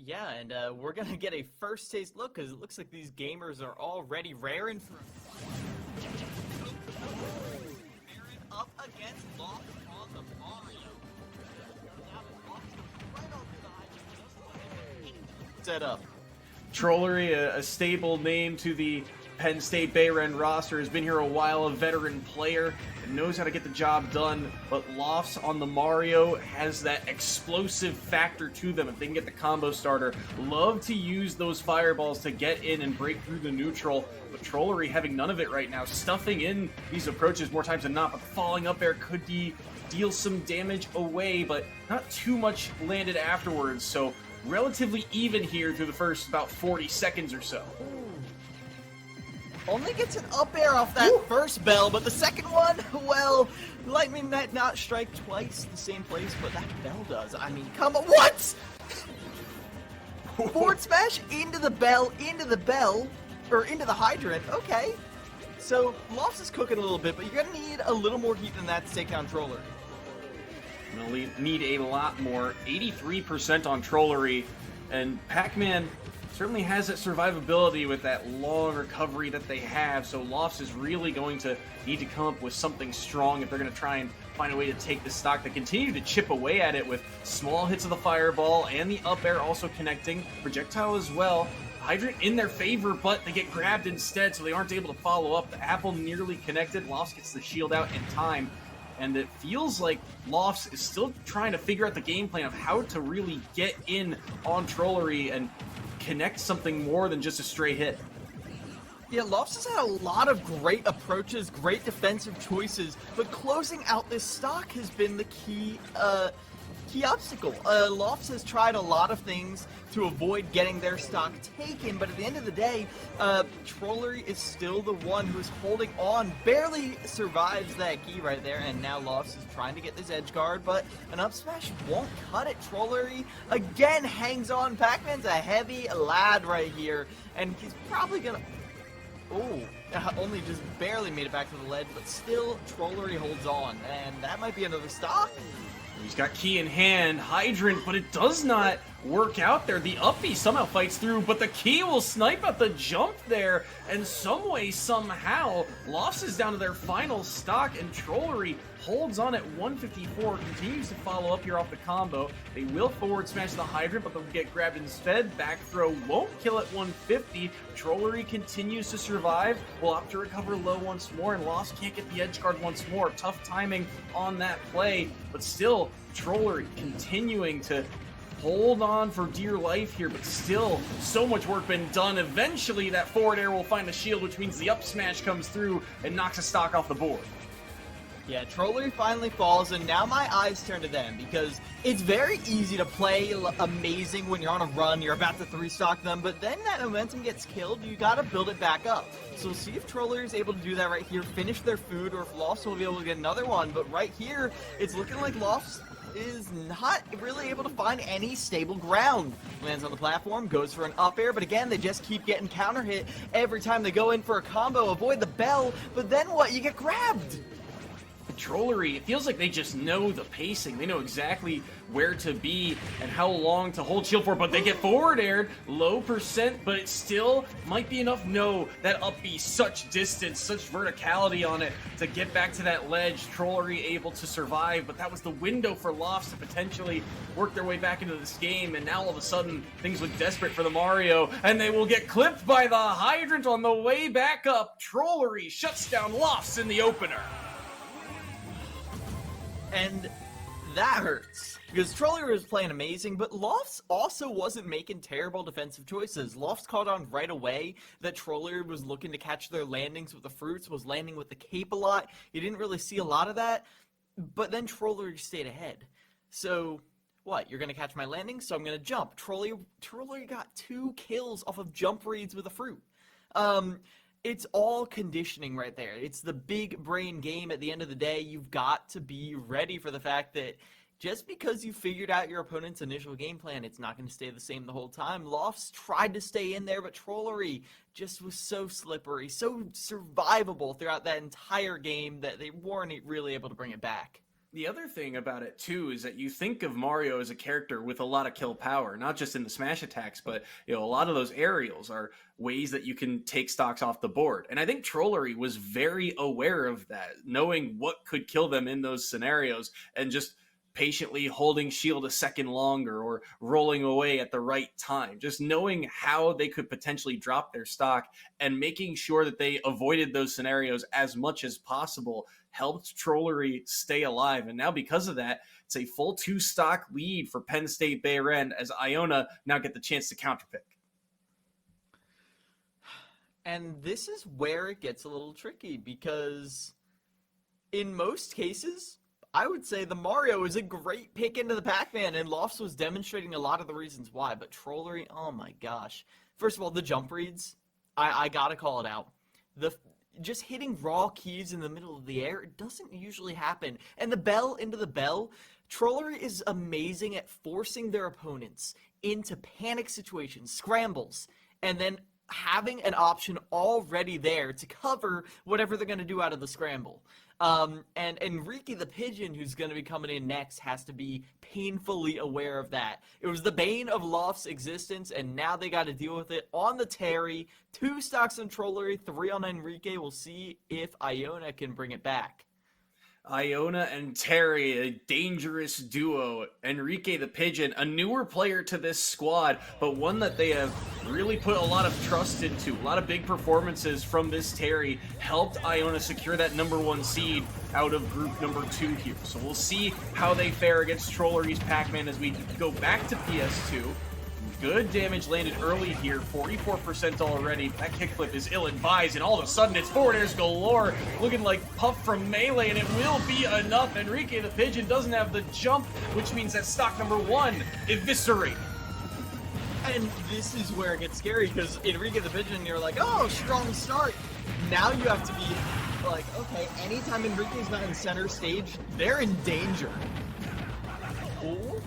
Yeah, and we're gonna get a first taste look because it looks like these gamers are already raring for. Behrend up against Loft on the Mario. Now the Loft comes right over the high. Set up. Trollery, a stable name to the Penn State Behrend roster, has been here a while, a veteran player, and knows how to get the job done, but Lofts on the Mario has that explosive factor to them if they can get the combo starter. Love to use those fireballs to get in and break through the neutral, but Trollery having none of it right now, stuffing in these approaches more times than not, but falling up air could deal some damage away, but not too much landed afterwards, so relatively even here through the first about 40 seconds or so. Only gets an up air off that first bell, but the second one, well, lightning might not strike twice the same place, but that bell does. I mean, come on, what? Forward smash into the bell, or into the hydrant, okay. So, Lofts is cooking a little bit, but you're gonna need a little more heat than that to take down Troller. You'll need a lot more. 83% on Trollery, and Pac-Man certainly has that survivability with that long recovery that they have, so Lofts is really going to need to come up with something strong if they're going to try and find a way to take this stock. They continue to chip away at it with small hits of the fireball and the up air also connecting, projectile as well. Hydrant in their favor, but they get grabbed instead, so they aren't able to follow up. The apple nearly connected. Lofts gets the shield out in time. And it feels like Lofts is still trying to figure out the game plan of how to really get in on Trollery and connect something more than just a stray hit. Yeah, Lofts has had a lot of great approaches, great defensive choices, but closing out this stock has been the key obstacle. Lofts has tried a lot of things to avoid getting their stock taken, but at the end of the day, Trollery is still the one who's holding on, barely survives that key right there, and now Lofts is trying to get this edge guard, but an up smash won't cut it. Trollery again hangs on. Pac-Man's a heavy lad right here, and he's probably gonna... Oh, only just barely made it back to the ledge, but still Trollery holds on, and that might be another stock. He's got key in hand, hydrant, but it does not work out there. The uppy somehow fights through, but the key will snipe at the jump there, and some way, somehow, Lofts is down to their final stock, and Trollery holds on at 154, continues to follow up here off the combo. They will forward smash the hydrant, but they'll get grabbed instead. Back throw won't kill at 150. Trollery continues to survive. Will opt to recover low once more, and Lofts can't get the edge guard once more. Tough timing on that play, but still, Trollery continuing to hold on for dear life here, but still so much work been done. Eventually that forward air will find the shield, which means the up smash comes through and knocks a stock off the board. Yeah, Trollery finally falls, and now my eyes turn to them, because it's very easy to play amazing when you're on a run, you're about to 3-stock them, but then that momentum gets killed, you gotta build it back up. So we'll see if Trollery is able to do that right here, finish their food, or if Lofts will be able to get another one, but right here, it's looking like Lofts is not really able to find any stable ground. Lands on the platform, goes for an up air, but again, they just keep getting counter hit every time they go in for a combo, avoid the bell, but then what? You get grabbed! Trollery, it feels like they just know the pacing. They know exactly where to be and how long to hold shield for, but they get forward aired, low percent, but it still might be enough. No, that up B, such distance, such verticality on it to get back to that ledge. Trollery able to survive, but that was the window for Lofts to potentially work their way back into this game, and now all of a sudden, things look desperate for the Mario, and they will get clipped by the hydrant on the way back up. Trollery shuts down Lofts in the opener. And that hurts, because Trollery was playing amazing, but Lofts also wasn't making terrible defensive choices. Lofts caught on right away that Trollery was looking to catch their landings with the fruits, was landing with the cape a lot. You didn't really see a lot of that, but then Trollery stayed ahead. So, what, you're going to catch my landing, so I'm going to jump. Trollery got 2 kills off of jump reads with a fruit. It's all conditioning right there. It's the big brain game at the end of the day. You've got to be ready for the fact that just because you figured out your opponent's initial game plan, it's not going to stay the same the whole time. Lofts tried to stay in there, but Trollery just was so slippery, so survivable throughout that entire game that they weren't really able to bring it back. The other thing about it too is that you think of Mario as a character with a lot of kill power, not just in the smash attacks, but a lot of those aerials are ways that you can take stocks off the board. And I think Trollery was very aware of that, knowing what could kill them in those scenarios and just patiently holding shield a second longer or rolling away at the right time, just knowing how they could potentially drop their stock and making sure that they avoided those scenarios as much as possible helped Trollery stay alive. And now because of that, it's a full 2-stock lead for Penn State Behrend as Iona now get the chance to counterpick. And this is where it gets a little tricky because in most cases, I would say the Mario is a great pick into the Pac-Man, and Lofts was demonstrating a lot of the reasons why, but Trollery, oh my gosh. First of all, the jump reads, I gotta call it out. Just hitting raw keys in the middle of the air, it doesn't usually happen. And the bell into the bell, Trollery is amazing at forcing their opponents into panic situations, scrambles, and then having an option already there to cover whatever they're going to do out of the scramble. And Enrique the Pigeon, who's going to be coming in next, has to be painfully aware of that. It was the bane of Loft's existence, and now they got to deal with it on the Terry. 2 stocks on Trollery, 3 on Enrique. We'll see if Iona can bring it back. Iona and Terry, a dangerous duo. Enrique the Pigeon, a newer player to this squad, but one that they have really put a lot of trust into. A lot of big performances from this Terry helped Iona secure that #1 seed out of group number 2 here. So we'll see how they fare against Trollery's Pac-Man as we go back to PS2. Good damage landed early here, 44% already. That kickflip is ill-advised, and all of a sudden it's forward airs galore, looking like Puff from Melee, and it will be enough. Enrique the Pigeon doesn't have the jump, which means that stock #1 eviscerated. And this is where it gets scary, because Enrique the Pigeon, you're like, oh, strong start. Now you have to be like, okay, anytime Enrique's not in center stage, they're in danger. Ooh.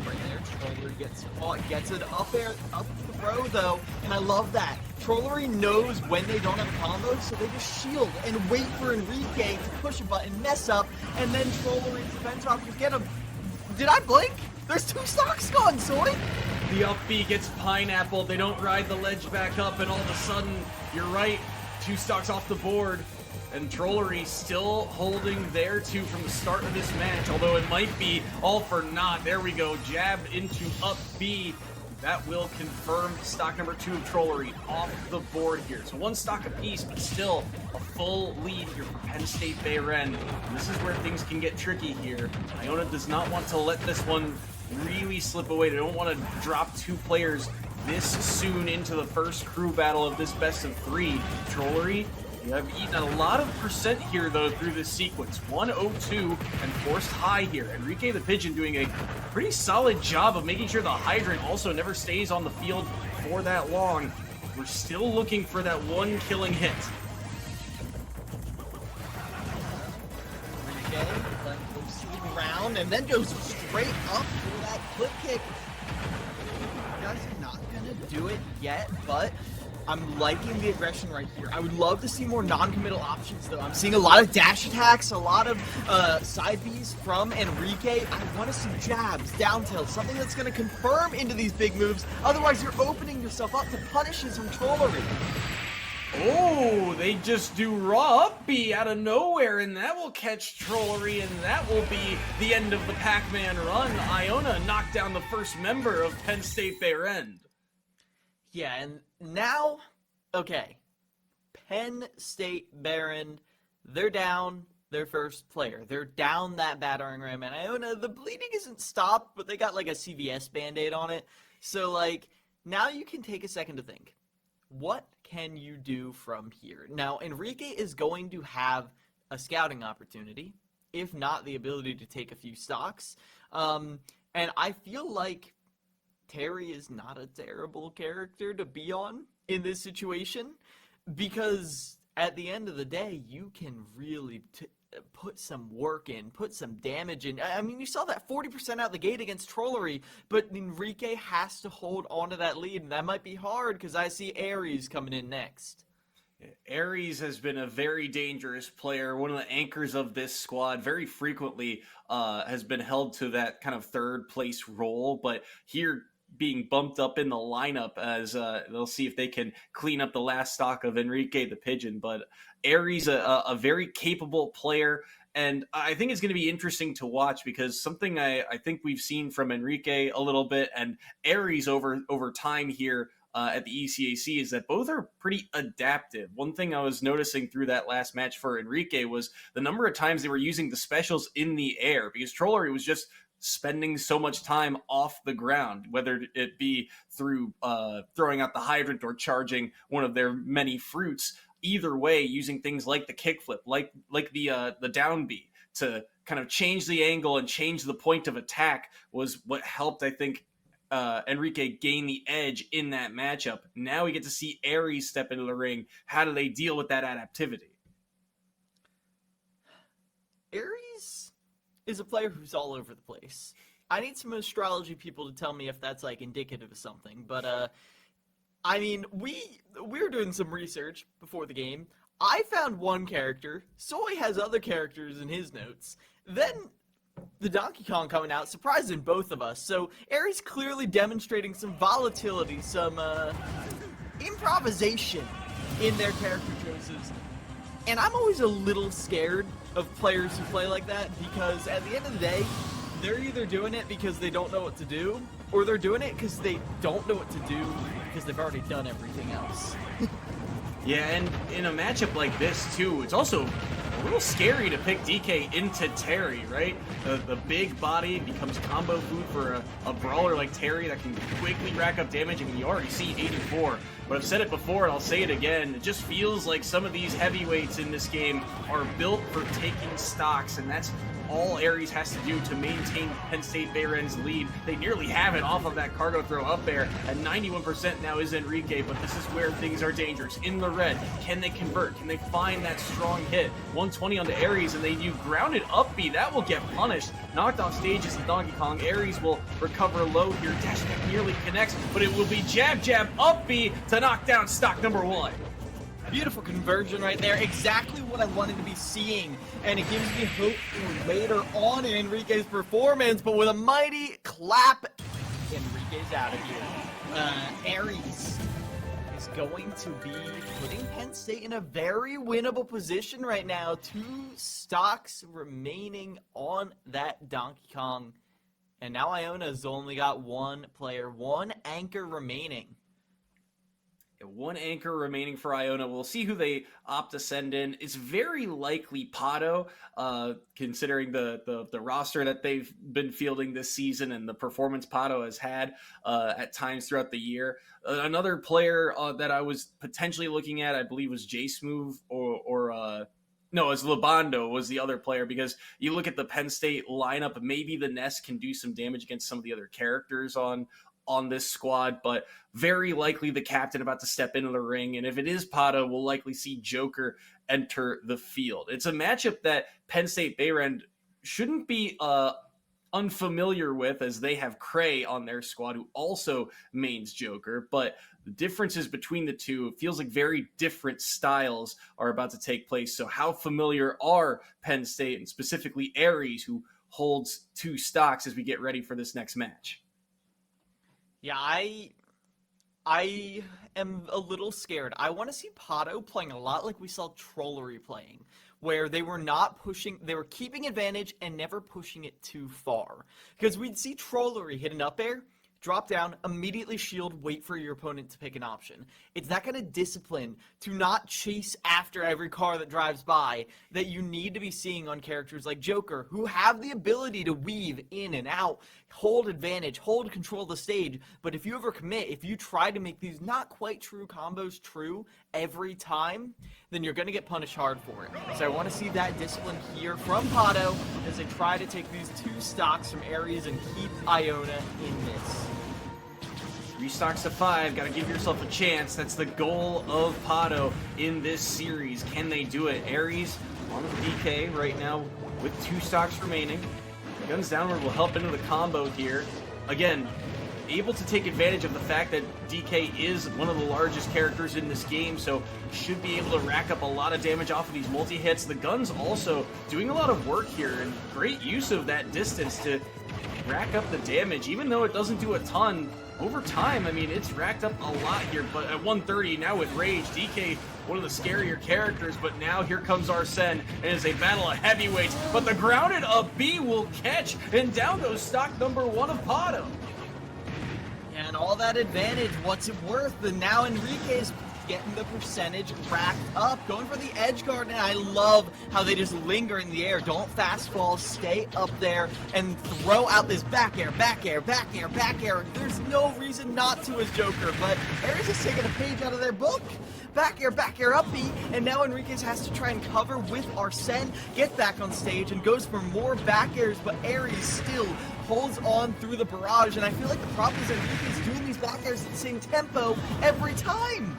Right there, Trollery gets caught, gets it up there, up the throw though, and I love that. Trollery knows when they don't have a combo, so they just shield and wait for Enrique to push a button, mess up, and then Trollery's defense options get him. Did I blink? There's 2 stocks gone, Soy! The up B gets pineapple, they don't ride the ledge back up, and all of a sudden, you're right, 2 stocks off the board. And Trollery still holding their 2 from the start of this match, although it might be all for naught. There we go, jabbed into up B. That will confirm stock #2 of Trollery off the board here. So 1 stock apiece, but still a full lead here for Penn State Behrend. And this is where things can get tricky here. Iona does not want to let this one really slip away. They don't want to drop 2 players this soon into the first crew battle of this best of 3. Trollery, you have eaten a lot of percent here, though, through this sequence. 102 and forced high here. Enrique the Pigeon doing a pretty solid job of making sure the Hydrant also never stays on the field for that long. We're still looking for that 1 killing hit. Enrique goes around and then goes straight up for that clip kick. You guys are not going to do it yet, but I'm liking the aggression right here. I would love to see more non-committal options, though. I'm seeing a lot of dash attacks, a lot of side Bs from Enrique. I want to see jabs, down tilts, something that's going to confirm into these big moves. Otherwise, you're opening yourself up to punishes from Trollery. Oh, they just do raw up B out of nowhere, and that will catch Trollery, and that will be the end of the Pac-Man run. Iona knocked down the first member of Penn State Behrend. Yeah, and now, okay, Penn State Behrend, they're down their first player. They're down that battering ram, and Iona, the bleeding isn't stopped, but they got like a CVS Band-Aid on it. So, like, now you can take a second to think. What can you do from here? Now, Enrique is going to have a scouting opportunity, if not the ability to take a few stocks. And I feel like Terry is not a terrible character to be on in this situation, because at the end of the day, you can really put some work in, put some damage in. I mean, you saw that 40% out the gate against Trollery, but Enrique has to hold on to that lead, and that might be hard because I see Ares coming in next. Ares has been a very dangerous player, one of the anchors of this squad, very frequently has been held to that kind of third place role, but here being bumped up in the lineup as they'll see if they can clean up the last stock of Enrique the Pigeon. But Ares, a very capable player, and I think it's going to be interesting to watch because something I think we've seen from Enrique a little bit and Ares over time here at the ECAC is that both are pretty adaptive. One thing I was noticing through that last match for Enrique was the number of times they were using the specials in the air because Trollery was just spending so much time off the ground, whether it be through throwing out the hydrant or charging one of their many fruits. Either way, using things like the kickflip, like the down B to kind of change the angle and change the point of attack was what helped, I think, Enrique gain the edge in that matchup. Now we get to see Ares step into the ring. How do they deal with that adaptivity? Ares is a player who's all over the place. I need some astrology people to tell me if that's like indicative of something, but I mean, we were doing some research before the game. I found one character. Soy has other characters in his notes. Then the Donkey Kong coming out, surprising both of us. So Ares clearly demonstrating some volatility, some improvisation in their character choices. And I'm always a little scared of players who play like that because at the end of the day, they're either doing it because they don't know what to do, or they're doing it because they don't know what to do because they've already done everything else. Yeah, and in a matchup like this, too, it's also a little scary to pick DK into Terry, right? The big body becomes combo food for a brawler like Terry that can quickly rack up damage, and you already see 84. But I've said it before, and I'll say it again, it just feels like some of these heavyweights in this game are built for taking stocks, and that's all Ares has to do to maintain Penn State Behrend's lead. They nearly have it off of that cargo throw up there. At 91% now is Enrique, but this is where things are dangerous. In the red, can they convert? Can they find that strong hit? 120 onto Ares, and they do grounded up B. That will get punished. Knocked off stage is the Donkey Kong. Ares will recover low here. Dash attack nearly connects, but it will be jab, jab, up B to knock down stock number 1. Beautiful conversion right there. Exactly what I wanted to be seeing. And it gives me hope for later on in Enrique's performance. But with a mighty clap, Enrique's out of here. Ares is going to be putting Penn State in a very winnable position right now. 2 stocks remaining on that Donkey Kong. And now Iona's only got 1 player, 1 anchor remaining. 1 anchor remaining for Iona. We'll see who they opt to send in. It's very likely Pato, considering the roster that they've been fielding this season and the performance Pato has had at times throughout the year. Another player that I was potentially looking at, I believe, was J-Smooth no, it's Labando was the other player, because you look at the Penn State lineup, maybe the Nest can do some damage against some of the other characters on this squad, but very likely the captain about to step into the ring. And if it is Pato, we'll likely see Joker enter the field. It's a matchup that Penn State Behrend shouldn't be unfamiliar with, as they have Cray on their squad, who also mains Joker. But the differences between the two, it feels like very different styles are about to take place. So how familiar are Penn State, and specifically Ares, who holds 2 stocks, as we get ready for this next match? Yeah, I am a little scared. I want to see Pato playing a lot like we saw Trollery playing, where they were not pushing, they were keeping advantage and never pushing it too far. Because we'd see Trollery hit an up air, drop down, immediately shield, wait for your opponent to pick an option. It's that kind of discipline to not chase after every car that drives by that you need to be seeing on characters like Joker, who have the ability to weave in and out, hold advantage, hold control of the stage. But if you overcommit, if you try to make these not quite true combos true every time, then you're going to get punished hard for it. So I want to see that discipline here from Pato as they try to take these 2 stocks from Ares and keep Iona in this. 3 stocks to 5, gotta give yourself a chance. That's the goal of Pato in this series. Can they do it? Ares on the DK right now with 2 stocks remaining. Guns downward will help into the combo here. Again, able to take advantage of the fact that DK is one of the largest characters in this game, so should be able to rack up a lot of damage off of these multi-hits. The gun's also doing a lot of work here, and great use of that distance to rack up the damage, even though it doesn't do a ton. Over time, I mean, it's racked up a lot here, but at 130, now with Rage, DK, one of the scarier characters, but now here comes Arsene, and it's a battle of heavyweights, but the grounded up B will catch, and down goes stock number 1 of Pato. And all that advantage, what's it worth? The now Enrique's getting the percentage racked up, going for the edge guard, and I love how they just linger in the air. Don't fast fall, stay up there, and throw out this back air, back air, back air, back air. There's no reason not to as Joker, but Ares is taking a page out of their book. Back air, up B, and now Enriquez has to try and cover with Arsene, get back on stage, and goes for more back airs, but Ares still holds on through the barrage, and I feel like the problem is Enriquez doing these back airs at the same tempo every time.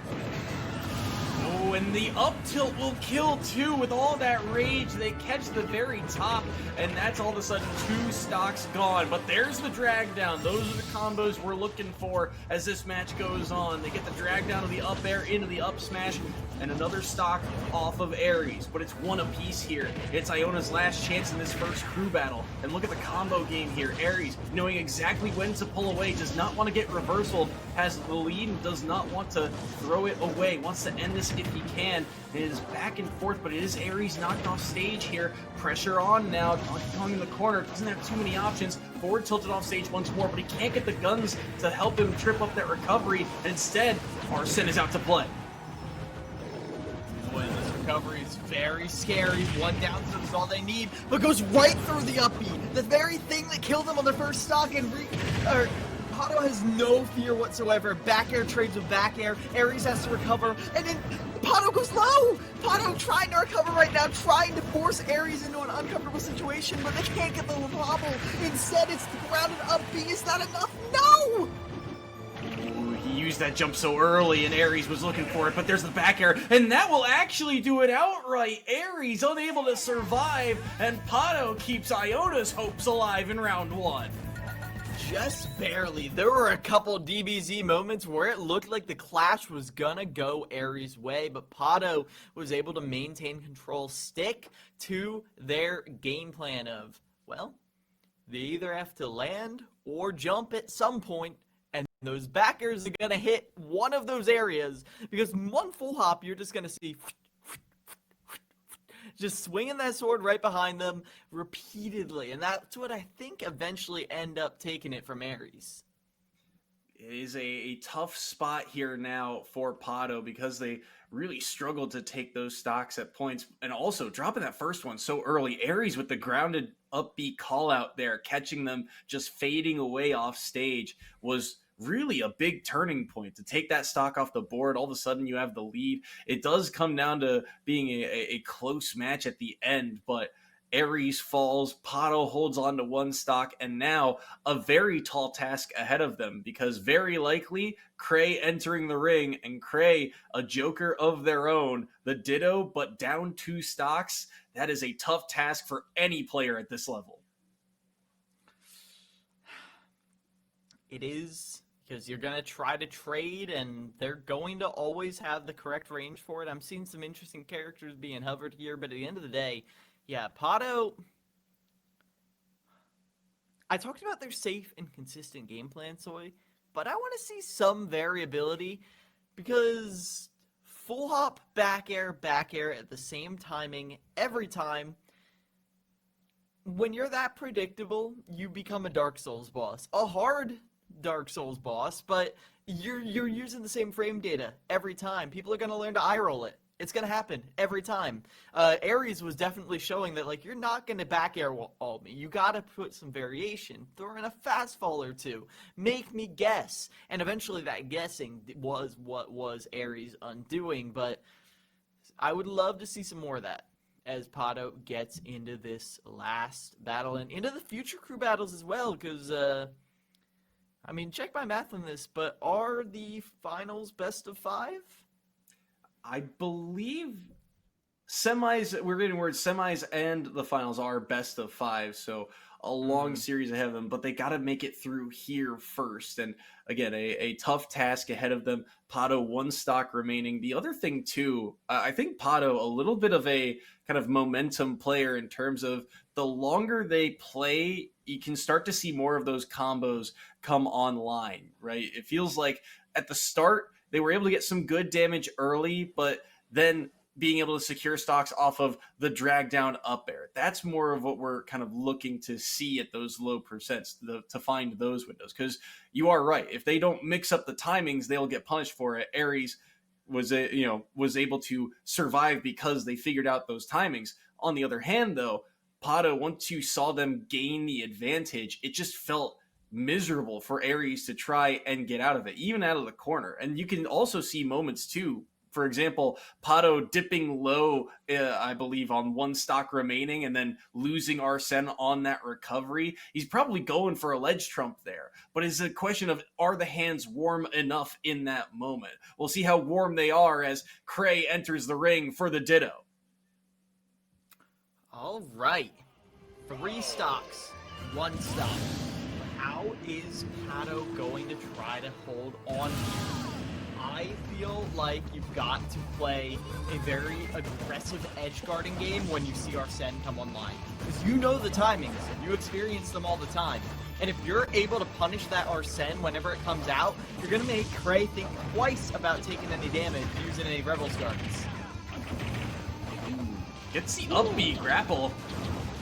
Oh, and the up tilt will kill too with all that rage. They catch the very top, and that's all of a sudden 2 stocks gone. But there's the drag down. Those are the combos we're looking for as this match goes on. They get the drag down of the up air into the up smash, and another stock off of Ares. But it's 1 apiece here. It's Iona's last chance in this first crew battle. And look at the combo game here. Ares, knowing exactly when to pull away, does not want to get reversaled, has the lead and does not want to throw it away, wants to end this if he can. It is back and forth, but it is Ares knocked off stage here. Pressure on now. Donkey Kong in the corner, doesn't have too many options. Forward tilted off stage once more, but he can't get the guns to help him trip up that recovery. Instead, Arsene is out to play. Boy, this recovery is very scary. 1 down is all they need, but goes right through the up B. The very thing that killed them on their first stock, and Pato has no fear whatsoever. Back air trades with back air. Ares has to recover, and then Pato goes low. Pato trying to recover right now, trying to force Ares into an uncomfortable situation, but they can't get the wobble. Instead, it's the grounded up B. Is that enough? No! Ooh, he used that jump so early, and Ares was looking for it, but there's the back air, and that will actually do it outright. Ares unable to survive, and Pato keeps Iona's hopes alive in round 1. Just barely. There were a couple DBZ moments where it looked like the clash was gonna go Ares' way, but Pato was able to maintain control, stick to their game plan of, well, they either have to land or jump at some point, and those backers are gonna hit one of those areas, because 1 full hop, you're just gonna see just swinging that sword right behind them repeatedly. And that's what I think eventually end up taking it from Ares. It is a tough spot here now for Pato because they really struggled to take those stocks at points, and also dropping that first one so early. Ares with the grounded upbeat call out there, catching them just fading away off stage, was really a big turning point to take that stock off the board. All of a sudden you have the lead. It does come down to being a close match at the end, but Ares falls, Pato holds on to 1 stock, and now a very tall task ahead of them, because very likely Cray entering the ring, and Cray a Joker of their own, the Ditto, but down 2 stocks. That is a tough task for any player at this level. It is, because you're going to try to trade, and they're going to always have the correct range for it. I'm seeing some interesting characters being hovered here, but at the end of the day, yeah, Pato, I talked about their safe and consistent game plan, Soy, but I want to see some variability, because full hop, back air at the same timing every time. When you're that predictable, you become a Dark Souls boss. A hard Dark Souls boss, but you're using the same frame data every time. People are going to learn to eye roll it. It's going to happen every time. Ares was definitely showing that, like, you're not going to back air all me. You got to put some variation. Throw in a fast fall or 2. Make me guess. And eventually that guessing was what was Ares' undoing, but I would love to see some more of that as Pato gets into this last battle and into the future crew battles as well, because, I mean, check my math on this, but are the finals best of 5? I believe semis, we're getting word semis and the finals are best of 5. So a long series ahead of them, but they got to make it through here first. And again, a tough task ahead of them. Pato, one stock remaining. The other thing too, I think Pato, a little bit of a kind of momentum player in terms of the longer they play, you can start to see more of those combos come online, right? It feels like at the start, they were able to get some good damage early, but then being able to secure stocks off of the drag down up air. That's more of what we're kind of looking to see at those low percents to find those windows. Because you are right. If they don't mix up the timings, they'll get punished for it. Aries was able to survive because they figured out those timings. On the other hand, though, Pato, once you saw them gain the advantage, it just felt miserable for Aries to try and get out of it, even out of the corner. And you can also see moments too. For example, Pato dipping low, I believe, on one stock remaining and then losing Arsene on that recovery. He's probably going for a ledge trump there. But it's a question of, are the hands warm enough in that moment? We'll see how warm they are as Cray enters the ring for the Ditto. All right. 3 stocks, 1 stock. How is Pato going to try to hold on here? I feel like you've got to play a very aggressive edge guarding game when you see Arsene come online. Because you know the timings, and you experience them all the time. And if you're able to punish that Arsene whenever it comes out, you're going to make Cray think twice about taking any damage using any Rebels guards. Gets the up B grapple.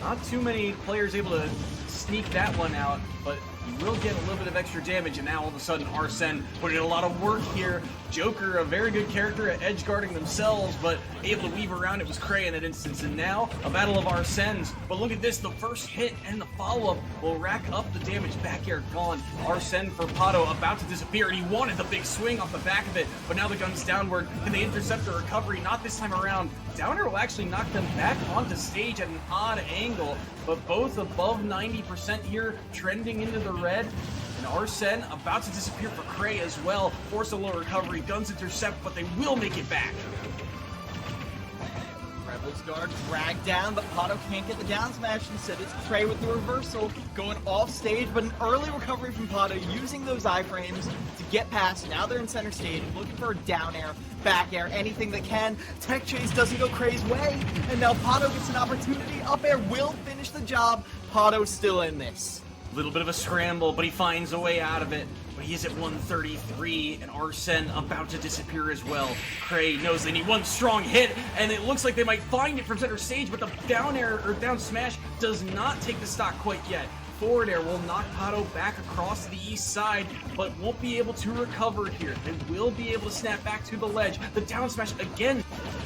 Not too many players able to sneak that one out, but you will get a little bit of extra damage, and now all of a sudden Arsene putting in a lot of work here. Joker, a very good character at edge guarding themselves, but able to weave around. It was Cray in that instance, and now a battle of Arsenes. But look at this, the first hit and the follow-up will rack up the damage. Back air gone. Arsene for Pato about to disappear, and he wanted the big swing off the back of it, but now the gun's downward. Can they intercept the recovery? Not this time around. Downer will actually knock them back onto stage at an odd angle, but both above 90% here, trending into the red. And Arsene about to disappear for Cray as well. Force a low recovery, guns intercept, but they will make it back. Rebels guard dragged down, but Pato can't get the down smash. Instead, it's Cray with the reversal, going off stage, but an early recovery from Pato, using those iframes to get past. Now they're in center stage, looking for a down air, back air, anything that can. Tech chase doesn't go Cray's way, and now Pato gets an opportunity. Up air will finish the job. Pato's still in this. Little bit of a scramble, but he finds a way out of it. But he is at 133, and Arsene about to disappear as well. Cray knows they need one strong hit, and it looks like they might find it from center stage, but the down air or down smash does not take the stock quite yet. Forward air will knock Pato back across to the east side, but won't be able to recover here. They will be able to snap back to the ledge. The down smash again.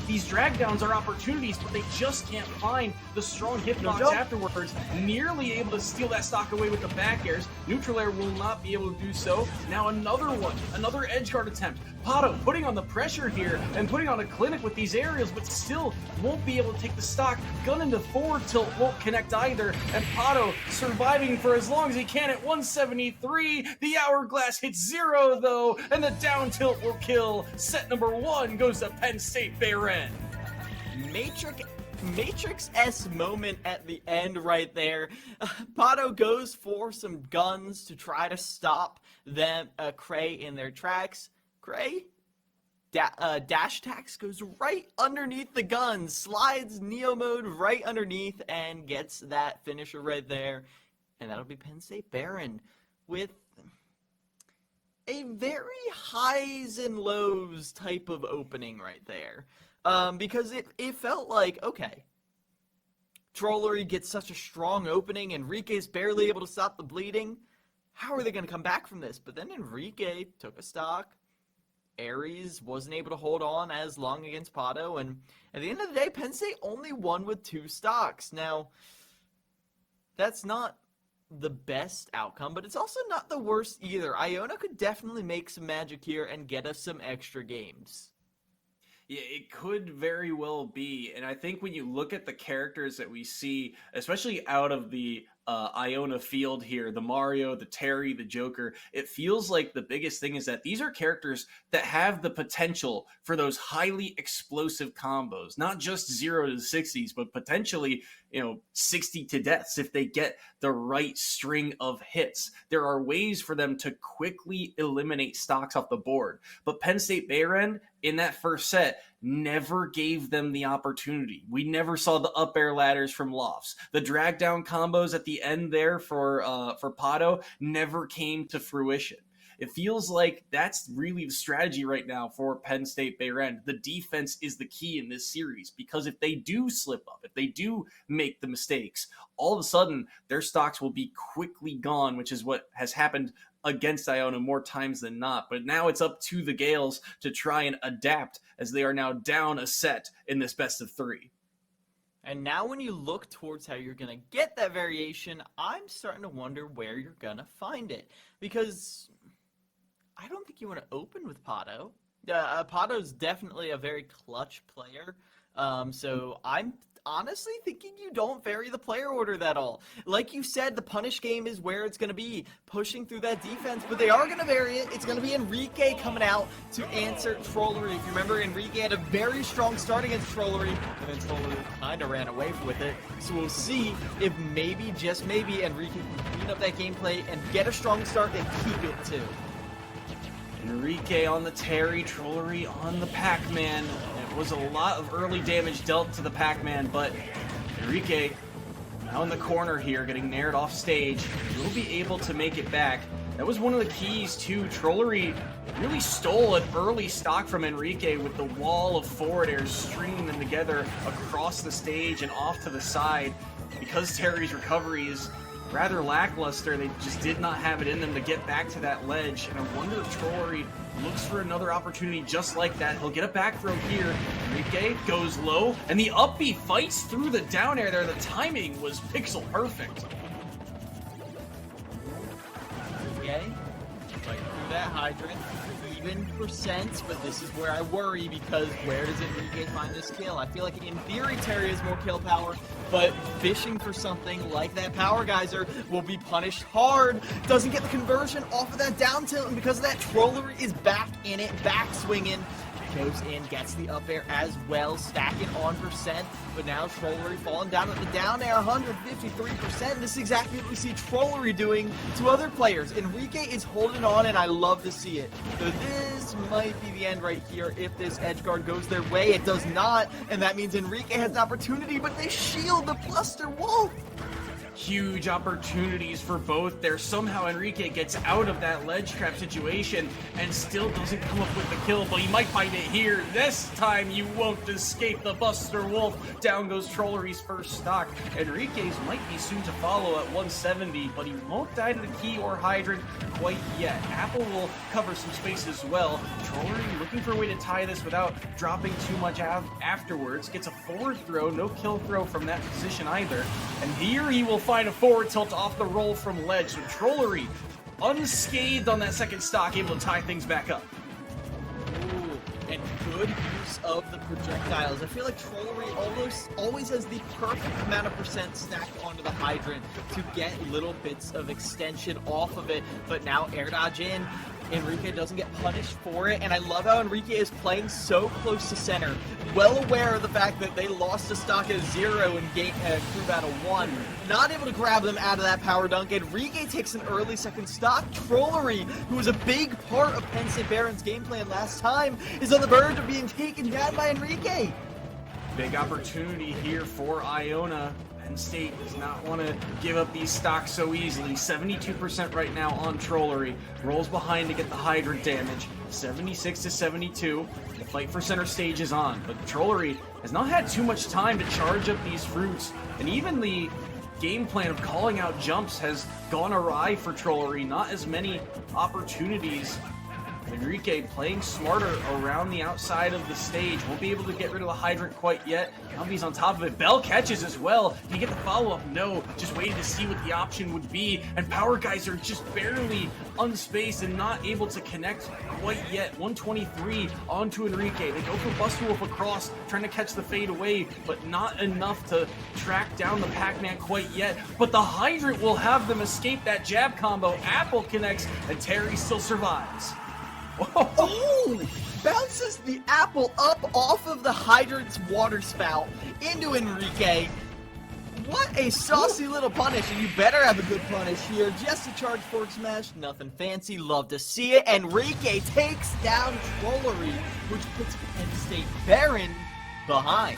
These drag downs are opportunities, but they just can't find the strong hitbox afterwards. Nearly able to steal that stock away with the back airs. Neutral air will not be able to do so. Now another one, another edge guard attempt. Pato putting on the pressure here and putting on a clinic with these aerials, but still won't be able to take the stock. Gun into forward tilt won't connect either, and Pato surviving for as long as he can at 173. The hourglass hits 0 though, and the down tilt will kill. Set number 1 goes to Penn State Behrend. Matrix-S moment at the end right there. Pato goes for some guns to try to stop them, Cray in their tracks. Cray, dash tax goes right underneath the gun, slides Neo mode right underneath, and gets that finisher right there. And that'll be Penn State Behrend with a very highs and lows type of opening right there. Because it felt like, okay, Trollery gets such a strong opening, Enrique's barely able to stop the bleeding. How are they going to come back from this? But then Enrique took a stock. Aries wasn't able to hold on as long against Pato, and at the end of the day, Penn State only won with 2 stocks. Now, that's not the best outcome, but it's also not the worst either. Iona could definitely make some magic here and get us some extra games. Yeah, it could very well be. And I think when you look at the characters that we see, especially out of the Iona field here, the Mario, the Terry, the Joker, it feels like the biggest thing is that these are characters that have the potential for those highly explosive combos, not just 0 to 60s, but potentially 60 to deaths if they get the right string of hits. There are ways for them to quickly eliminate stocks off the board. But Penn State Behrend in that first set never gave them the opportunity. We never saw the up air ladders from Lofts. The drag down combos at the end there for Pato never came to fruition. It feels like that's really the strategy right now for Penn State Behrend. The defense is the key in this series, because if they do slip up, if they do make the mistakes, all of a sudden their stocks will be quickly gone, which is what has happened against Iona more times than not. But now it's up to the Gales to try and adapt, as they are now down a set in this best of 3. And now when you look towards how you're going to get that variation, I'm starting to wonder where you're going to find it. Because I don't think you want to open with Pato. Pato's definitely a very clutch player. So I'm honestly thinking you don't vary the player order that all. Like you said, the punish game is where it's going to be, pushing through that defense, but they are going to vary it. It's going to be Enrique coming out to answer Trollery. If you remember, Enrique had a very strong start against Trollery, and then Trollery kind of ran away with it. So we'll see if maybe, just maybe, Enrique can clean up that gameplay and get a strong start and keep it too. Enrique on the Terry, Trollery on the Pac-Man. It was a lot of early damage dealt to the Pac-Man, but Enrique now in the corner here, getting nared off stage, will be able to make it back. That was one of the keys too. Trollery really stole an early stock from Enrique with the wall of forward airs, stringing them together across the stage and off to the side. Because Terry's recovery is rather lackluster, they just did not have it in them to get back to that ledge, and I wonder if Trollery looks for another opportunity just like that. He'll get a back throw here. Enrique goes low, and the up B fights through the down air there. The timing was pixel perfect. Okay, fight through that hydrant. Even percent, but this is where I worry, because where does Enrique find this kill? I feel like in theory Terry has more kill power, but fishing for something like that power geyser will be punished hard. Doesn't get the conversion off of that down tilt, and because of that, Trollery is back in it, back swinging. Goes in, gets the up air as well, stacking on percent, but now Trollery falling down at the down air, 153%. This is exactly what we see Trollery doing to other players. Enrique is holding on, and I love to see it. So this might be the end right here if this edge guard goes their way. It does not, and that means Enrique has an opportunity, but they shield the Buster Wolf. Huge opportunities for both there. Somehow Enrique gets out of that ledge trap situation and still doesn't come up with the kill, but he might find it here. This time you won't escape the Buster Wolf. Down goes Trollery's first stock. Enrique's might be soon to follow at 170, but he won't die to the key or hydrant quite yet. Apple will cover some space as well. Trollery looking for a way to tie this without dropping too much afterwards. Gets a forward throw, no kill throw from that position either. And here he will find a forward tilt off the roll from ledge. So Trollery unscathed on that second stock, able to tie things back up. Ooh, and good use of the projectiles. I feel like Trollery always has the perfect amount of percent stacked onto the hydrant to get little bits of extension off of it, but now air dodge in. Enrique doesn't get punished for it, and I love how Enrique is playing so close to center, well aware of the fact that they lost a stock at 0 in crew battle 1. Not able to grab them out of that power dunk. Enrique takes an early second stock. Trollery, who was a big part of Penn State Behrend's game plan last time, is on the verge of being taken down by Enrique. Big opportunity here for Iona. Penn State does not want to give up these stocks so easily. 72% right now on Trollery. Rolls behind to get the hydrant damage. 76 to 72. The fight for center stage is on, but Trollery has not had too much time to charge up these fruits, and even the game plan of calling out jumps has gone awry for Trollery. Not as many opportunities. Enrique playing smarter around the outside of the stage. Won't be able to get rid of the hydrant quite yet. Humvee's on top of it. Bell catches as well. Can he get the follow-up? No. Just waiting to see what the option would be. And Power Guys are just barely unspaced and not able to connect quite yet. 123 onto Enrique. They go for Buster Wolf across, trying to catch the fade away, but not enough to track down the Pac-Man quite yet. But the hydrant will have them escape that jab combo. Apple connects, and Terry still survives. Oh! Bounces the apple up off of the hydrant's water spout into Enrique. What a saucy little punish, and you better have a good punish here. Just a charge fork smash, nothing fancy, love to see it. Enrique takes down Trollery, which puts Penn State Behrend behind.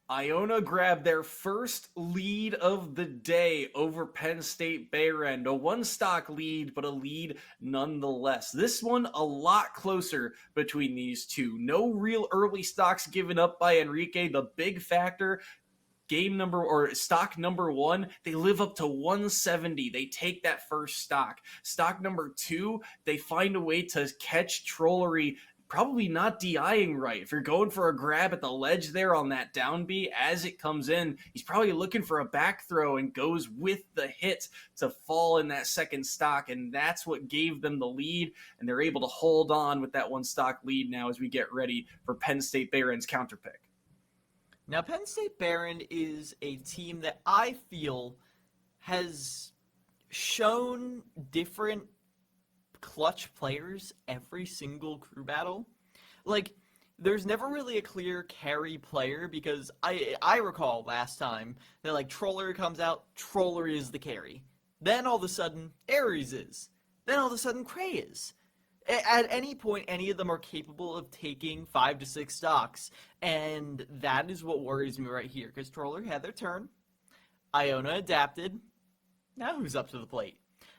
Iona grabbed their first lead of the day over Penn State Behrend. A one-stock lead, but a lead nonetheless. This one a lot closer between these two. No real early stocks given up by Enrique. The big factor, stock number 1, they live up to 170. They take that first stock. Stock number 2, they find a way to catch Trollery probably not DIing right. If you're going for a grab at the ledge there on that down B, as it comes in, he's probably looking for a back throw and goes with the hit to fall in that second stock, and that's what gave them the lead, and they're able to hold on with that one stock lead now as we get ready for Penn State Behrend's counter pick. Now, Penn State Behrend is a team that I feel has shown different clutch players every single crew battle. Like, there's never really a clear carry player, because I recall last time that, like, Trollery comes out, Trollery is the carry. Then all of a sudden, Ares is. Then all of a sudden, Cray is. At any point, any of them are capable of taking 5 to 6 stocks, and that is what worries me right here, because Trollery had their turn, Iona adapted, now who's up to the plate?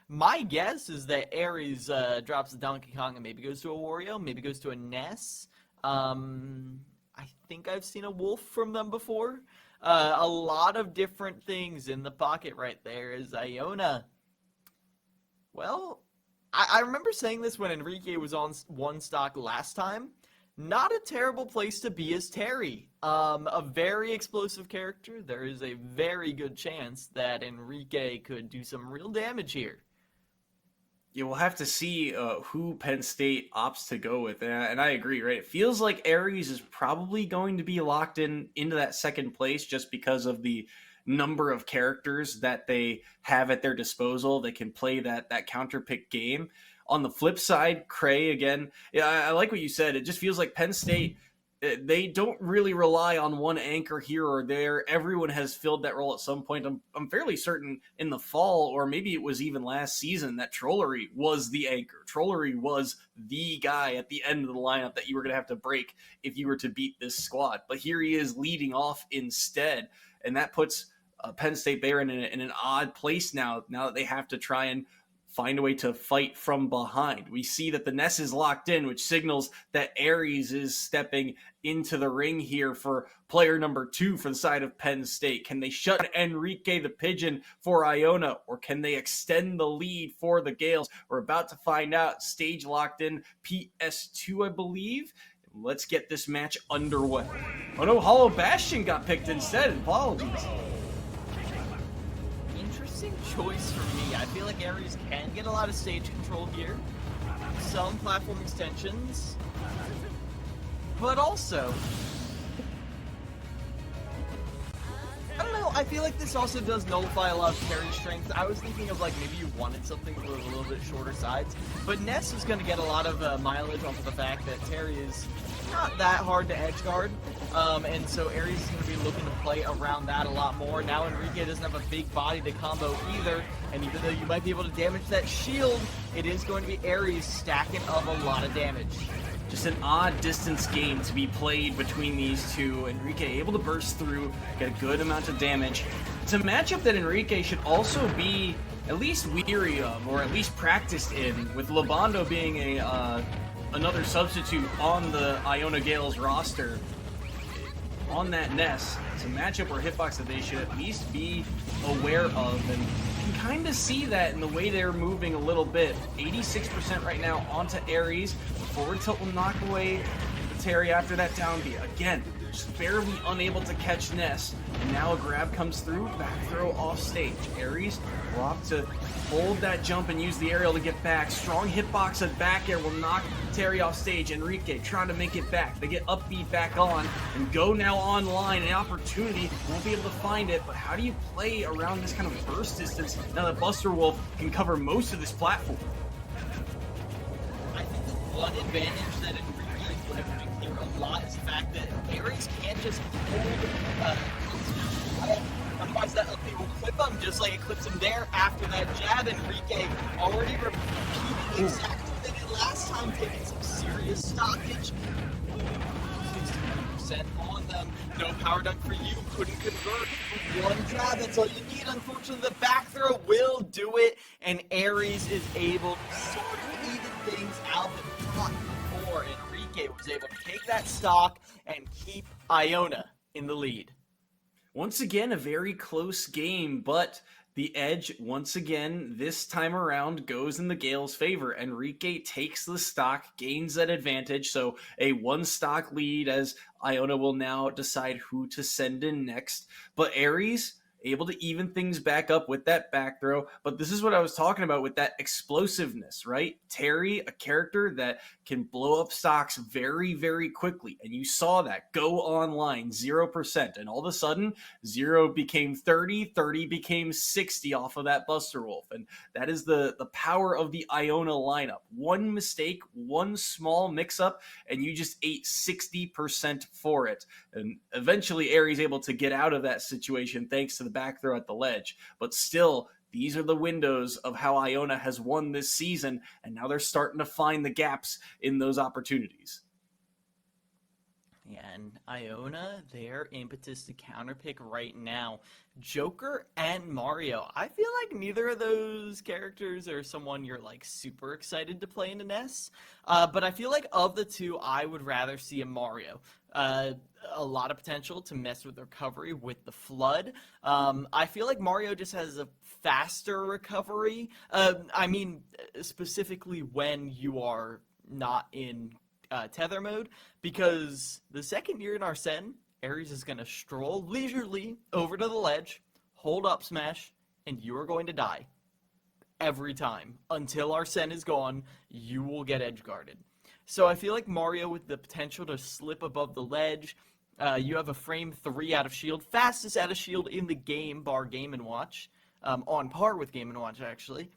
My guess is that Ares drops the Donkey Kong and maybe goes to a Wario, maybe goes to a Ness. I think I've seen a Wolf from them before. A lot of different things in the pocket right there is Iona. Well, I remember saying this when Enrique was on one stock last time. Not a terrible place to be as Terry. A very explosive character. There is a very good chance that Enrique could do some real damage here. Yeah, we'll have to see who Penn State opts to go with, and I agree, right? It feels like Ares is probably going to be locked into that second place just because of the number of characters that they have at their disposal. They can play that counter pick game. On the flip side, Cray, again, yeah, I like what you said. It just feels like Penn State, they don't really rely on one anchor here or there. Everyone has filled that role at some point. I'm fairly certain in the fall, or maybe it was even last season, that Trollery was the anchor. Trollery was the guy at the end of the lineup that you were going to have to break if you were to beat this squad. But here he is leading off instead, and that puts Penn State Behrend in an odd place now that they have to try and find a way to fight from behind. We see that the Ness is locked in, which signals that Ares is stepping into the ring here for player number 2 for the side of Penn State. Can they shut Enrique the Pigeon for Iona, or can they extend the lead for the Gales? We're about to find out. Stage locked in, PS2, I believe. Let's get this match underway. Oh no, Hollow Bastion got picked instead. Apologies. Interesting choice for me. I feel like Ares can get a lot of stage control here. Some platform extensions. But also, I don't know, I feel like this also does nullify a lot of carry strength. I was thinking of, like, maybe you wanted something with a little bit shorter sides. But Ness is going to get a lot of mileage off of the fact that Terry is not that hard to edge guard. And so Ares is going to be looking to play around that a lot more. Now Enrique doesn't have a big body to combo either. And even though you might be able to damage that shield, it is going to be Ares stacking up a lot of damage. Just an odd distance game to be played between these two. Enrique able to burst through, get a good amount of damage. It's a matchup that Enrique should also be at least weary of, or at least practiced in, with Lobondo being another substitute on the Iona Gales roster. On that Ness, it's a matchup or hitbox that they should at least be aware of, and you can kind of see that in the way they're moving a little bit. 86% right now onto Ares. Forward tilt will knock away Terry after that down B. Again, just barely unable to catch Ness. And now a grab comes through, back throw off stage. Ares will opt to hold that jump and use the aerial to get back. Strong hitbox at back air will knock Terry off stage. Enrique trying to make it back. They get up B back on and go now online. An opportunity, won't be able to find it, but how do you play around this kind of burst distance now that Buster Wolf can cover most of this platform? I think the one advantage that Enrique is leveraging here a lot is the fact that Ares can't just hold ball. Otherwise, that up B will clip him just like it clips him there. After that jab, Enrique already repeating exactly what they did last time, taking some serious stoppage. 60% on them. No power dunk for you. Couldn't convert. One jab, that's all you need. Unfortunately, the back throw will do it, and Aries is able to sort of even things out, but not before Enrique was able to take that stock and keep Iona in the lead. Once again, a very close game, but the edge, once again, this time around, goes in the Gales' favor. Enrique takes the stock, gains that advantage, so a one-stock lead as Iona will now decide who to send in next. But Aries able to even things back up with that back throw. But this is what I was talking about with that explosiveness, right? Terry, a character that can blow up stocks very, very quickly. And you saw that go online, 0%. And all of a sudden, 0 became 30, 30 became 60 off of that Buster Wolf. And that is the power of the Iona lineup. One mistake, one small mix-up, and you just ate 60% for it. And eventually, Aries able to get out of that situation thanks to the back throw at the ledge. But still, these are the windows of how Iona has won this season, and now they're starting to find the gaps in those opportunities. Yeah, and Iona, their impetus to counterpick right now, Joker and Mario. I feel like neither of those characters are someone you're like super excited to play in an S, but I feel like of the two, I would rather see a Mario. A lot of potential to mess with recovery with the Flood. I feel like Mario just has a faster recovery. I mean, specifically when you are not in tether mode, because the second you're in Arsene, Aries is going to stroll leisurely over to the ledge, hold up smash, and you are going to die. Every time. Until Arsene is gone, you will get edge guarded. So I feel like Mario with the potential to slip above the ledge. You have a frame 3 out of shield, fastest out of shield in the game, bar Game & Watch, on par with Game & Watch actually.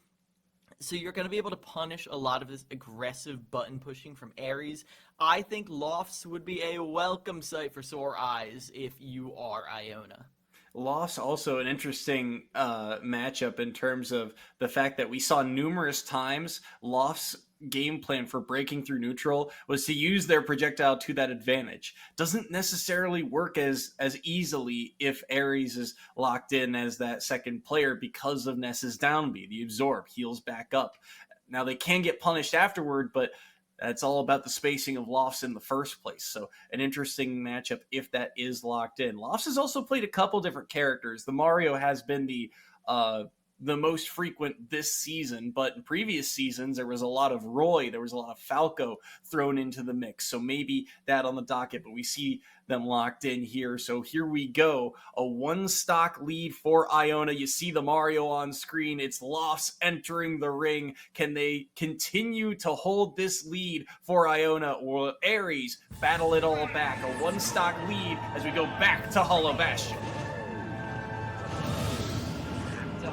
So you're going to be able to punish a lot of this aggressive button pushing from Aries. I think Lofts would be a welcome sight for sore eyes if you are Iona. Loss also an interesting matchup in terms of the fact that we saw numerous times Loft's game plan for breaking through neutral was to use their projectile to that advantage. Doesn't necessarily work as easily if Aries is locked in as that second player because of Ness's down B. The absorb heals back up. Now they can get punished afterward, but that's all about the spacing of Lofts in the first place. So an interesting matchup if that is locked in. Lofts has also played a couple different characters. The Mario has been the most frequent this season, but in previous seasons there was a lot of Roy, there was a lot of Falco thrown into the mix, so maybe that on the docket, but we see them locked in here. So here we go, a one stock lead for Iona. You see the Mario on screen, it's Lofts entering the ring. Can they continue to hold this lead for Iona, or will Aries battle it all back? A one stock lead as we go back to Hollow Bastion.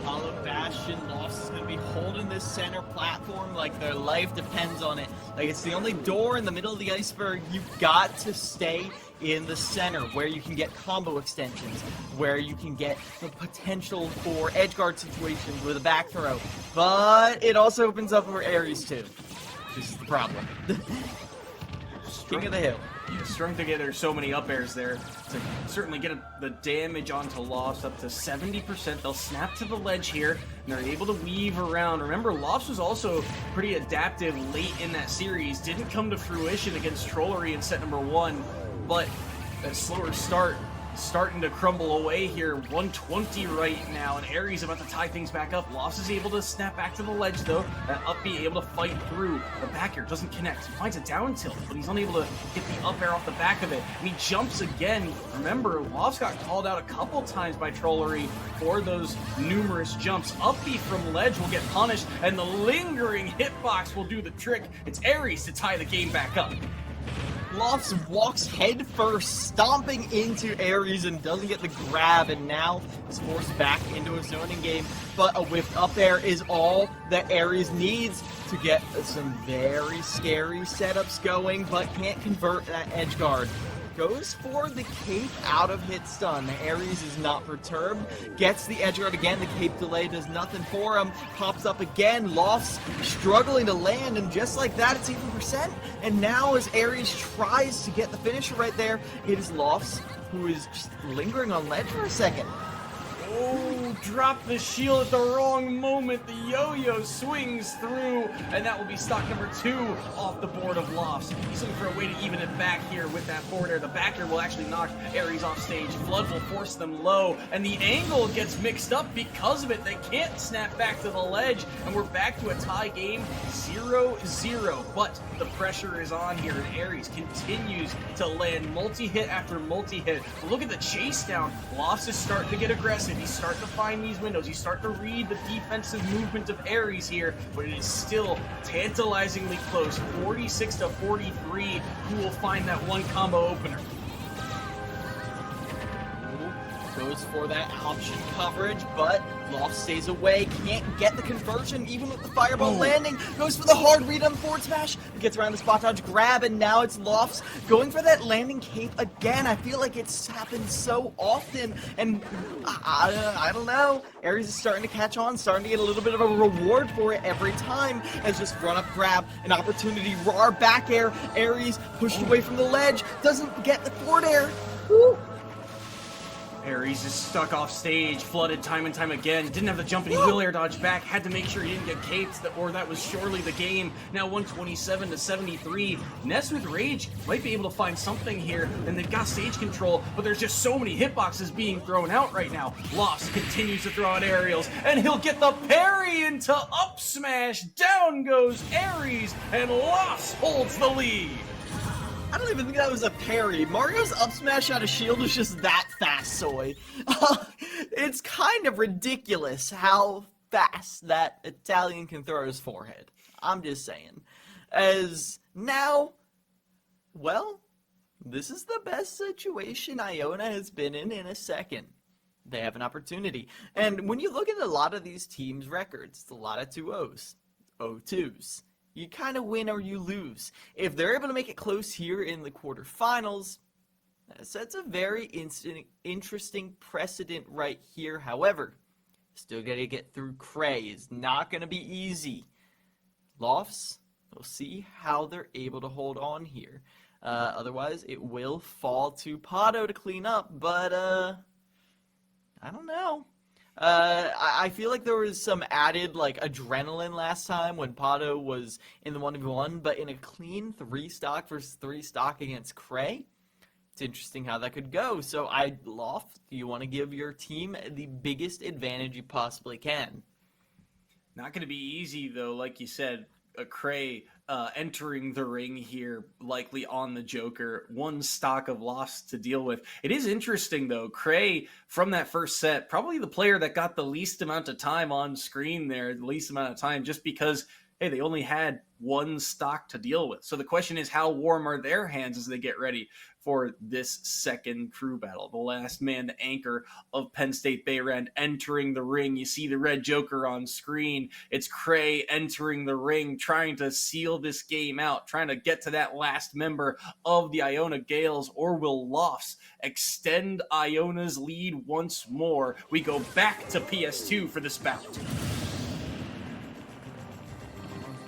Hollow Bastion, Lofts is going to be holding this center platform like their life depends on it. Like it's the only door in the middle of the iceberg. You've got to stay in the center where you can get combo extensions, where you can get the potential for edgeguard situations with a back throw. But it also opens up for Aries too. This is the problem. King of the hill. You strung together so many up airs there to certainly get the damage onto Lofts up to 70%. They'll snap to the ledge here, and they're able to weave around. Remember, Lofts was also pretty adaptive late in that series. Didn't come to fruition against Trollery in set number 1, but that slower start starting to crumble away here. 120 right now, and Aries about to tie things back up. Lofts is able to snap back to the ledge though. That up B able to fight through. The back air doesn't connect. He finds a down tilt, but he's unable to get the up air off the back of it. And he jumps again. Remember, Lofts got called out a couple times by Trollery for those numerous jumps. Up B from ledge will get punished, and the lingering hitbox will do the trick. It's Aries to tie the game back up. Lofts walks head first, stomping into Aries and doesn't get the grab, and now is forced back into a zoning game. But a whiffed up air is all that Aries needs to get some very scary setups going, but can't convert that edge guard. Goes for the cape out of hit stun. Ares is not perturbed. Gets the edge guard again. The cape delay does nothing for him. Pops up again. Lofts struggling to land, and just like that, it's even percent. And now as Ares tries to get the finisher right there, it is Lofts who is just lingering on ledge for a second. Oh, drop the shield at the wrong moment. The yo-yo swings through, and that will be stock number 2 off the board of Lofts. He's looking for a way to even it back here with that forward air. The back air will actually knock Ares off stage. Flood will force them low, and the angle gets mixed up because of it. They can't snap back to the ledge, and we're back to a tie game, 0-0. But the pressure is on here, and Ares continues to land multi-hit after multi-hit. Look at the chase down. Lofts is starting to get aggressive. He's starting to find these windows. He's starting to read the defensive movement of Ares here, but it is still tantalizingly close. 46-43. Who will find that one combo opener? Goes for that option coverage, but Loft stays away, can't get the conversion even with the fireball landing. Goes for the hard read on forward smash, gets around the spot dodge grab, and now it's Lofts going for that landing cape again. I feel like it's happened so often, and I don't know. Ares is starting to catch on, starting to get a little bit of a reward for it every time, as just run up grab, an opportunity, raw back air. Ares pushed away from the ledge, doesn't get the forward air. Woo. Ares is stuck off stage, flooded time and time again. Didn't have the jump and he will air dodge back. Had to make sure he didn't get caped, or that was surely the game. Now 127-73. Ness with Rage might be able to find something here, and they've got stage control, but there's just so many hitboxes being thrown out right now. Lost continues to throw out aerials, and he'll get the parry into up smash. Down goes Ares, and Lost holds the lead. I don't even think that was a parry. Mario's up smash out of shield was just that fast, Soy. It's kind of ridiculous how fast that Italian can throw his forehead. I'm just saying. As now, well, this is the best situation Iona has been in a second. They have an opportunity. And when you look at a lot of these teams' records, it's a lot of 2-0s, 0-2s. You kind of win or you lose. If they're able to make it close here in the quarterfinals, that sets a very interesting precedent right here. However, still got to get through Cray. It's not going to be easy. Lofts, we'll see how they're able to hold on here. Otherwise, it will fall to Pato to clean up, but I don't know. I feel like there was some added adrenaline last time when Pato was in the 1v1, but in a clean 3-stock versus 3-stock against Cray, it's interesting how that could go. So Loft, you want to give your team the biggest advantage you possibly can. Not going to be easy though, like you said. Cray entering the ring here, likely on the Joker. 1 stock of loss to deal with. It is interesting, though. Cray, from that first set, probably the player that got the least amount of time on screen there, the least amount of time, just because, hey, they only had 1 stock to deal with. So the question is, how warm are their hands as they get ready for this second crew battle? The last man, the anchor of Penn State Behrend, entering the ring. You see the red Joker on screen. It's Cray entering the ring, trying to seal this game out, trying to get to that last member of the Iona Gales, or will Lofts extend Iona's lead once more? We go back to PS2 for this bout.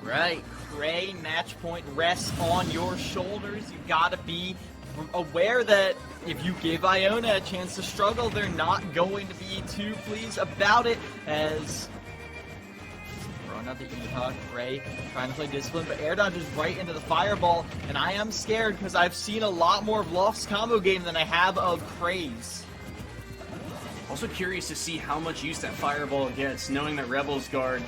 Right, Cray, match point rests on your shoulders. You gotta be aware that if you give Iona a chance to struggle, they're not going to be too pleased about it, as throwing out the ECAC, Cray trying to play discipline, but air dodges right into the fireball, and I am scared because I've seen a lot more of Loft's combo game than I have of Cray's. Also curious to see how much use that fireball gets, knowing that Rebel's Guard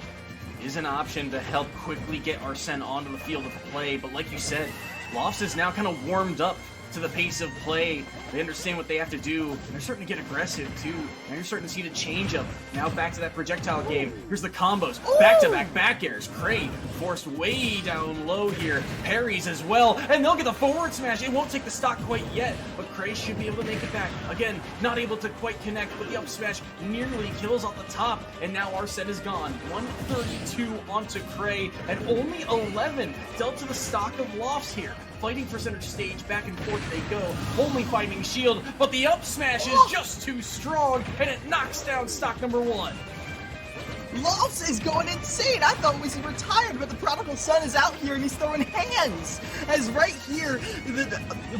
is an option to help quickly get Arsene onto the field of play, but like you said, Lofts is now kind of warmed up to the pace of play. They understand what they have to do, and they're starting to get aggressive too. Now you're starting to see the change up. Now back to that projectile game. Here's the combos. Back-to-back back airs. Cray forced way down low here. Parries as well, and they'll get the forward smash. It won't take the stock quite yet, but Cray should be able to make it back. Again, not able to quite connect, but the up smash nearly kills off the top, and now Arsene is gone. 132 onto Cray, and only 11 dealt to the stock of Lofts here. fighting for center stage. Back and forth they go, only finding shield, but the up smash is just too strong, and it knocks down stock number 1. Lofts is going insane. I thought he retired, but the prodigal son is out here and he's throwing hands. As right here,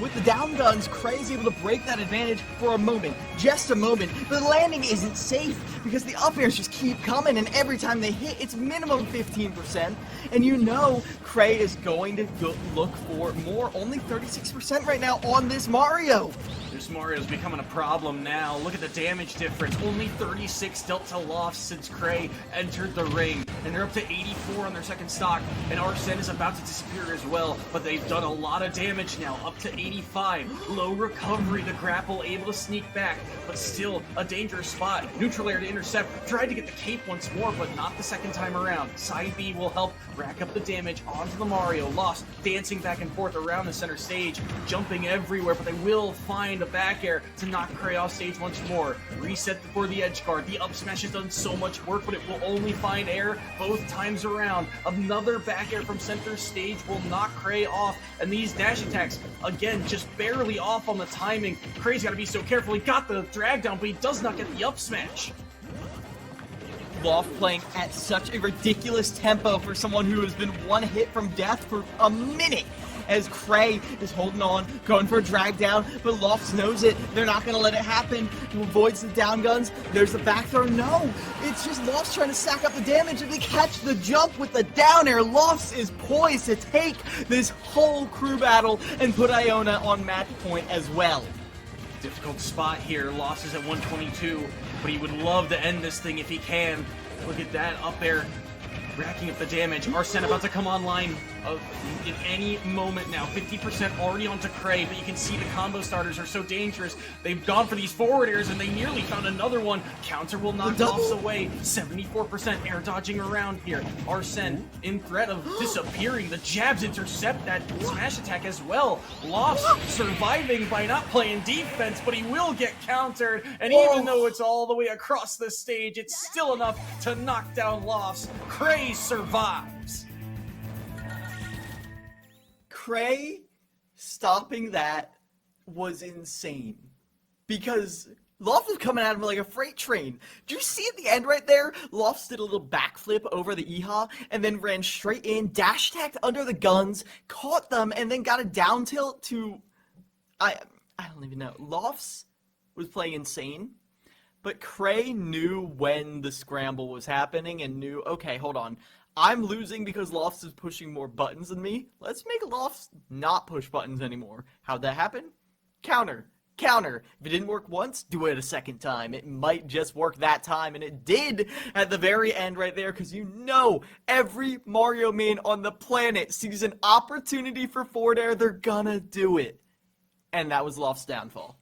with the down guns, Cray is able to break that advantage for a moment, just a moment. The landing isn't safe because the up airs just keep coming, and every time they hit, it's minimum 15%. And you know Cray is going to look for more. Only 36% right now on this Mario. This Mario's becoming a problem now. Look at the damage difference. Only 36 dealt to Lofts since Cray entered the ring. And they're up to 84 on their second stock. And Arsene is about to disappear as well. But they've done a lot of damage now. Up to 85. Low recovery. The grapple able to sneak back. But still a dangerous spot. Neutral air to intercept. Tried to get the cape once more, but not the second time around. Side B will help rack up the damage onto the Mario. Lost dancing back and forth around the center stage. Jumping everywhere, but they will find a back air to knock Cray off stage once more. Reset for the edge guard. The up smash has done so much work, but it will only find air both times around. Another back air from center stage will knock Cray off, and these dash attacks, again, just barely off on the timing. Cray's got to be so careful. He got the drag down, but he does not get the up smash. Loft playing at such a ridiculous tempo for someone who has been one hit from death for a minute. As Cray is holding on, going for a drag down, but Lofts knows it. They're not going to let it happen. He avoids the down guns. There's the back throw. No, it's just Lofts trying to stack up the damage. If they catch the jump with the down air, Lofts is poised to take this whole crew battle and put Iona on match point as well. Difficult spot here. Lost is at 122, but he would love to end this thing if he can. Look at that up there, racking up the damage. Arsene about to come online in any moment now. 50% already onto Cray, but you can see the combo starters are so dangerous. They've gone for these forward airs, and they nearly found another one. Counter will knock Lofts away. 74% air dodging around here. Arsene in threat of disappearing. The jabs intercept that smash attack as well. Lofts surviving by not playing defense, but he will get countered, and even though it's all the way across the stage, it's still enough to knock down Lofts. Cray survives. Cray stopping that was insane because Lofts was coming at him like a freight train. Do you see at the end right there? Lofts did a little backflip over the EHA and then ran straight in, dash attacked under the guns, caught them, and then got a down tilt to... I don't even know. Lofts was playing insane, but Cray knew when the scramble was happening and knew, okay, hold on. I'm losing because Lofts is pushing more buttons than me. Let's make Lofts not push buttons anymore. How'd that happen? Counter. Counter. If it didn't work once, do it a second time. It might just work that time, and it did at the very end right there, because you know every Mario main on the planet sees an opportunity for forward air, they're gonna do it. And that was Lofts' downfall.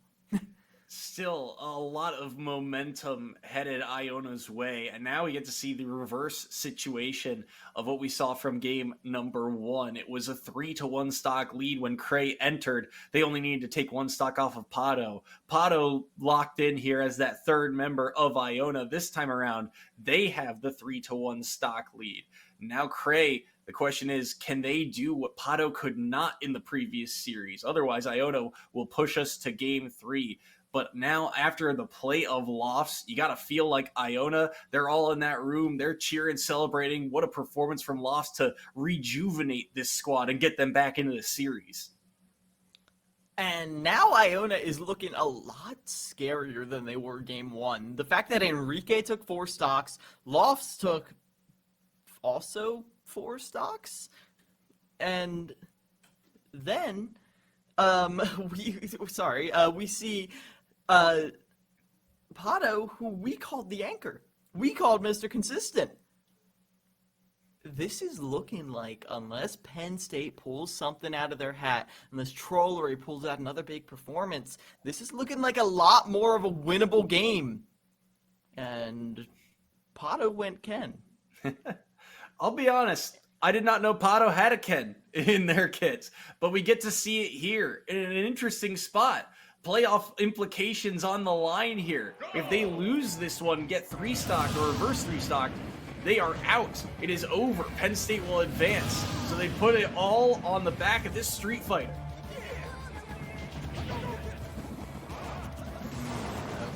Still a lot of momentum headed Iona's way, and now we get to see the reverse situation of what we saw from game number 1. It was a 3-1 stock lead when Cray entered. They only needed to take one stock off of Pato. Pato locked in here as that third member of Iona. This time around, they have the 3-1 stock lead. Now Cray, the question is, can they do what Pato could not in the previous series? Otherwise, Iona will push us to game 3. But now, after the play of Lofts, you got to feel like Iona, they're all in that room. They're cheering, celebrating. What a performance from Lofts to rejuvenate this squad and get them back into the series. And now Iona is looking a lot scarier than they were game 1. The fact that Enrique took 4 stocks, Lofts took also 4 stocks, and then we see Pato, who we called the anchor. We called Mr. Consistent. This is looking like, unless Penn State pulls something out of their hat, unless Trollery pulls out another big performance, this is looking like a lot more of a winnable game. And Pato went Ken. I'll be honest, I did not know Pato had a Ken in their kits, but we get to see it here in an interesting spot. Playoff implications on the line here. If they lose this one, get 3 stocked or reverse 3 stocked, they are out. It is over. Penn State will advance. So they put it all on the back of this Street Fighter.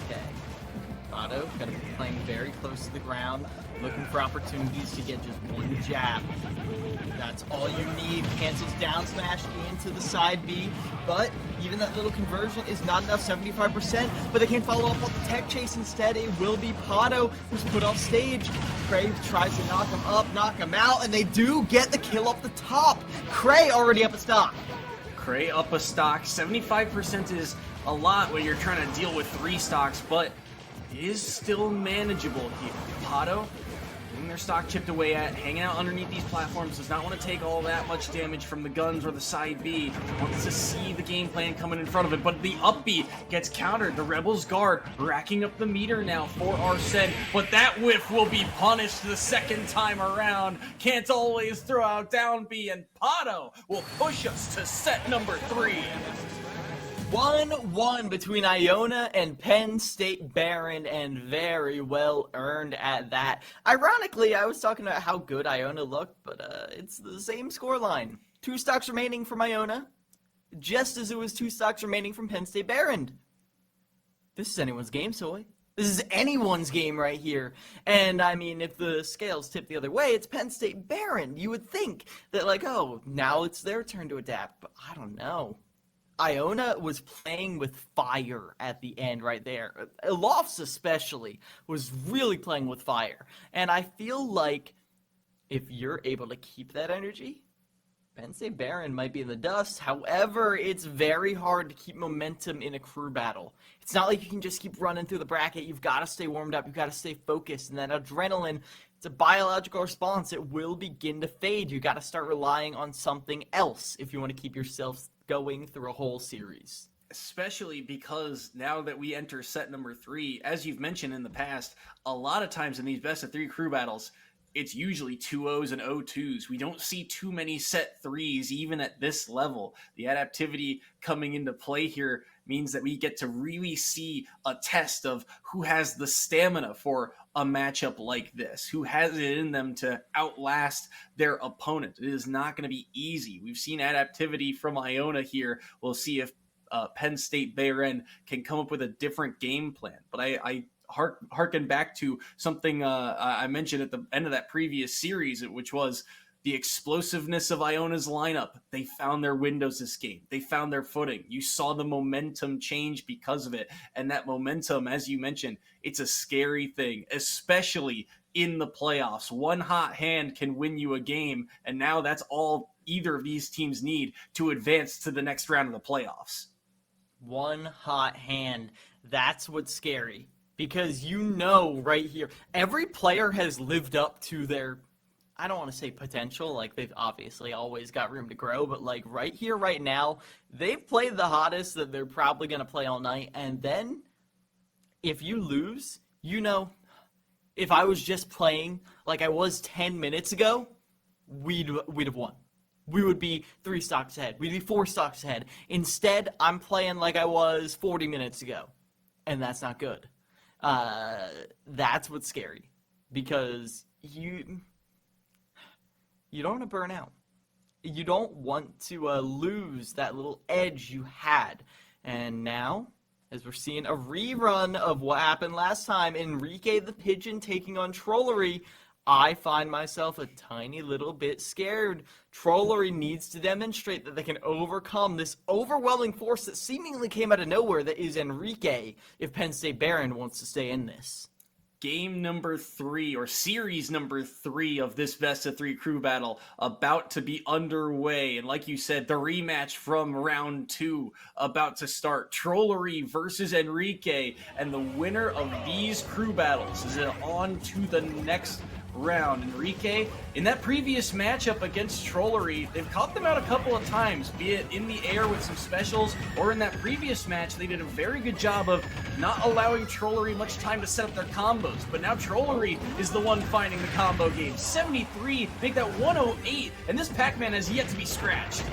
Okay. Otto gonna be playing very close to the ground, looking for opportunities to get just one jab. That's all you need. Cancels down smash into the side B, but even that little conversion is not enough, 75%, but they can't follow up on the tech chase instead. It will be Pato who's put off stage. Cray tries to knock him up, knock him out, and they do get the kill up the top. Cray already up a stock. Cray up a stock. 75% is a lot when you're trying to deal with 3 stocks, but it is still manageable here. Pato getting their stock chipped away at, hanging out underneath these platforms, does not want to take all that much damage from the guns or the side B, wants to see the game plan coming in front of it, but the up B gets countered. The Rebels guard racking up the meter now for Arsene, but that whiff will be punished the second time around. Can't always throw out down B, and Pato will push us to set number 3. 1-1 between Iona and Penn State Behrend, and very well earned at that. Ironically, I was talking about how good Iona looked, but it's the same scoreline. 2 stocks remaining from Iona, just as it was 2 stocks remaining from Penn State Behrend. This is anyone's game, Soy. This is anyone's game right here. And I mean, if the scales tip the other way, it's Penn State Behrend. You would think that, like, oh, now it's their turn to adapt, but I don't know. Iona was playing with fire at the end right there. Lofts especially was really playing with fire. And I feel like if you're able to keep that energy, Penn State Behrend might be in the dust. However, it's very hard to keep momentum in a crew battle. It's not like you can just keep running through the bracket. You've got to stay warmed up. You've got to stay focused. And that adrenaline, it's a biological response. It will begin to fade. You got to start relying on something else if you want to keep yourself going through a whole series. Especially because now that we enter set number 3, as you've mentioned in the past, a lot of times in these best of 3 crew battles, it's usually 2-0s and 0-2s. We don't see too many set 3s even at this level. The adaptivity coming into play here means that we get to really see a test of who has the stamina for a matchup like this, who has it in them to outlast their opponent. It is not going to be easy. We've seen adaptivity from Iona here. We'll see if Penn State Behrend can come up with a different game plan. But I harken back to something I mentioned at the end of that previous series, which was the explosiveness of Iona's lineup. They found their windows this game. They found their footing. You saw the momentum change because of it. And that momentum, as you mentioned, it's a scary thing, especially in the playoffs. One hot hand can win you a game, and now that's all either of these teams need to advance to the next round of the playoffs. One hot hand. That's what's scary. Because you know right here, every player has lived up to their, I don't want to say potential, like they've obviously always got room to grow, but like right here, right now, they've played the hottest that they're probably going to play all night. And then if you lose, you know, if I was just playing like I was 10 minutes ago, we'd have won. We would be 3 stocks ahead. We'd be 4 stocks ahead. Instead, I'm playing like I was 40 minutes ago. And that's not good. That's what's scary. Because you don't want to burn out. You don't want to lose that little edge you had. And now, as we're seeing a rerun of what happened last time, Enrique the Pigeon taking on Trollery, I find myself a tiny little bit scared. Trollery needs to demonstrate that they can overcome this overwhelming force that seemingly came out of nowhere that is Enrique if Penn State Behrend wants to stay in this. Game number 3, or series number 3 of this best of 3 crew battle about to be underway. And like you said, the rematch from round 2 about to start. Trollery versus Enrique. And the winner of these crew battles is on to the next round. Enrique, in that previous matchup against Trollery, they've caught them out a couple of times, be it in the air with some specials, or in that previous match, they did a very good job of not allowing Trollery much time to set up their combos. But now Trollery is the one finding the combo game. 73, make that 108, and this Pac-Man has yet to be scratched.